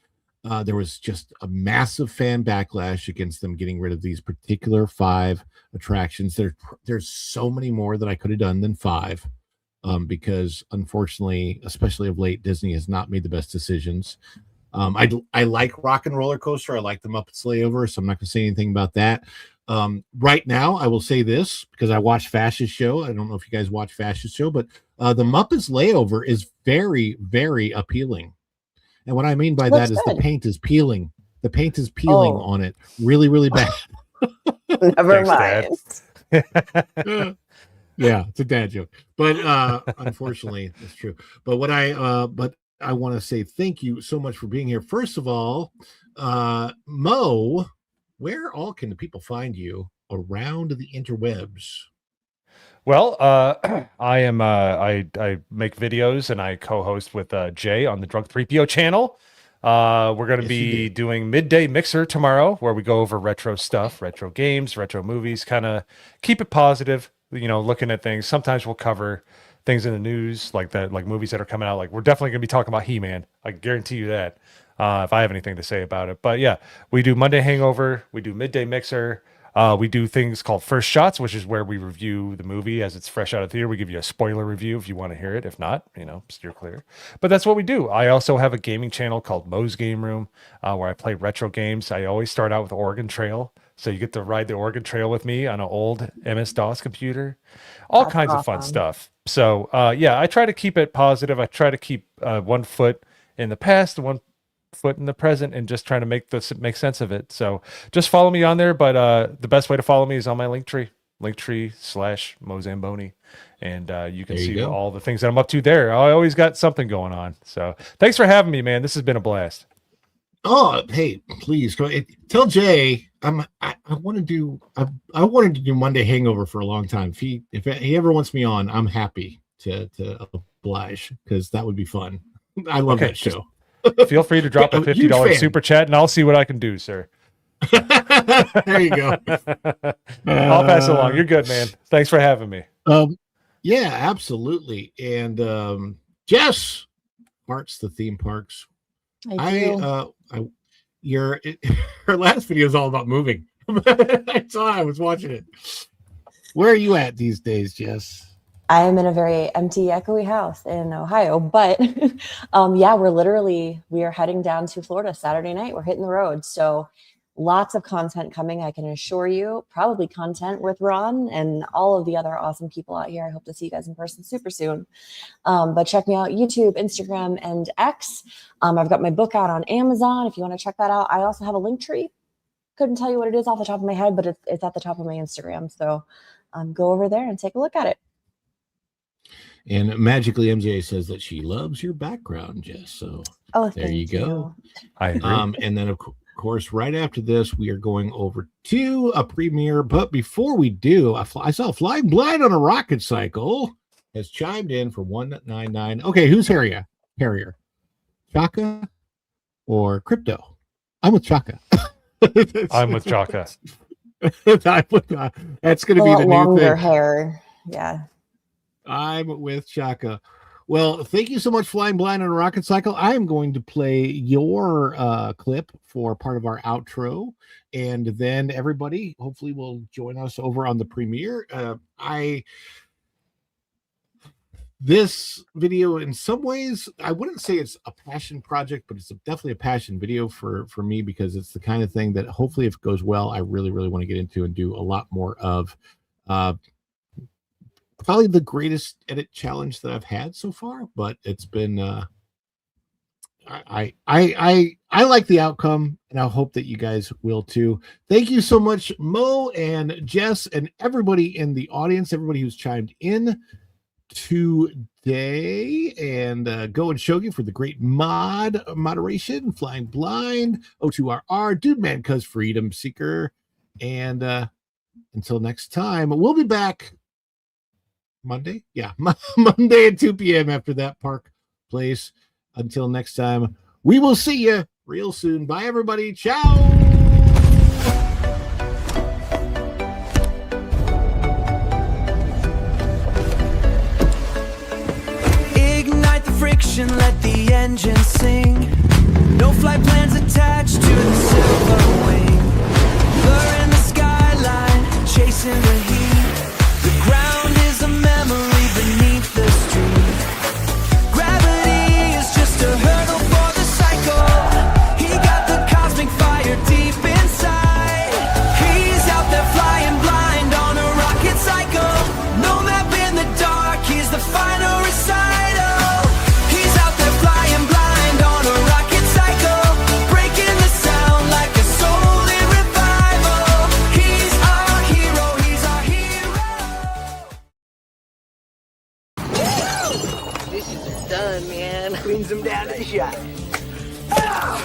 S3: there was just a massive fan backlash against them getting rid of these particular 5 attractions. There's so many more that I could have done than 5, because unfortunately, especially of late, Disney has not made the best decisions. I like Rock and Roller Coaster. I like the Muppets Layover, so I'm not going to say anything about that. Right now, I will say this because I watched Fascist Show. I don't know if you guys watch Fascist Show, but the Muppets Layover is very, very appealing. And what I mean by that is the paint is peeling. The paint is peeling on it really, really bad.
S14: Never mind.
S3: Yeah, it's a dad joke. But unfortunately, it's true. But what I want to say thank you so much for being here. First of all, Mo, where all can the people find you around the interwebs?
S15: Well, I am. I make videos and I co-host with Jay on the Drunk 3PO channel. We're going to be doing Midday Mixer tomorrow, where we go over retro stuff, retro games, retro movies. Kind of keep it positive. Looking at things. Sometimes we'll cover things in the news, like movies that are coming out. Like we're definitely going to be talking about HeMan. I guarantee you that. If I have anything to say about it. But yeah, we do Monday Hangover. We do Midday Mixer. We do things called First Shots, which is where we review the movie as it's fresh out of theater. We give you a spoiler review if you want to hear it. If not, steer clear. But that's what we do. I also have a gaming channel called Mo's Game Room, where I play retro games. I always start out with Oregon Trail. So you get to ride the Oregon Trail with me on an old MS-DOS computer. All kinds of fun stuff. So yeah, I try to keep it positive. I try to keep 1 foot in the past, 1 foot in the present, and just trying to make sense of it. So just follow me on there. But the best way to follow me is on my linktree/Mozamboni, and you can see all the things that I'm up to there. I always got something going on. So thanks for having me, man. This has been a blast.
S3: Oh, hey, please go tell Jay I wanted to do Monday Hangover for a long time. If he ever wants me on, I'm happy to oblige, because that would be fun. I love that show.
S15: Feel free to drop a $50 super chat, and I'll see what I can do, sir.
S3: There you go.
S15: I'll pass it along. You're good, man. Thanks for having me.
S3: Yeah, absolutely. And Jess hearts the theme parks.
S14: I do.
S3: Her last video is all about moving. I was watching it. Where are you at these days, Jess?
S14: I am in a very empty, echoey house in Ohio, but yeah, we are heading down to Florida Saturday night. We're hitting the road. So lots of content coming, I can assure you. Probably content with Ron and all of the other awesome people out here. I hope to see you guys in person super soon. But check me out, YouTube, Instagram, and X. I've got my book out on Amazon if you want to check that out. I also have a link tree. Couldn't tell you what it is off the top of my head, but it's at the top of my Instagram. So go over there and take a look at it.
S3: And magically, MJ says that she loves your background, Jess. So there you go.
S15: I agree.
S3: And then, of course, right after this, we are going over to a premiere. But before we do, I saw Flying Blind on a Rocket Cycle has chimed in for 199. Okay, who's Harrier? Chaka or Crypto? I'm with Chaka.
S15: I'm with Chaka.
S3: That's going to be the new
S14: longer
S3: thing.
S14: Hair. Yeah.
S3: I'm with Chaka. Well, thank you so much, Flying Blind on a Rocket Cycle. I am going to play your clip for part of our outro, and then everybody hopefully will join us over on the premiere. This video, in some ways, I wouldn't say it's a passion project, but it's definitely a passion video for me, because it's the kind of thing that hopefully, if it goes well, I really, really want to get into and do a lot more of. Probably the greatest edit challenge that I've had so far, but it's been I like the outcome, and I hope that you guys will too. Thank you so much, Mo and Jess and everybody in the audience, everybody who's chimed in today, and Go and Shogi for the great moderation, Flying Blind, O2RR, Dude Man Cuz Freedom Seeker, and until next time, we'll be back Monday. Yeah, Monday at 2 p.m. after that Park Place. Until next time, we will see you real soon. Bye, everybody. Ciao.
S12: Ignite the friction, let the engine sing. No flight plans attached to the silver wing. Blur in the skyline, chasing the heat. The ground is a memory beneath the street. Gravity is just a hurdle for the cycle. He got the cosmic fire deep inside. He's out there flying blind on a rocket cycle. No map in the dark, he's the final recital. He's out there flying blind on a rocket cycle, breaking the sound like a soul in revival. He's our hero, he's our hero.
S17: Dishes are done, man. Cleans them down to the shot. Ah!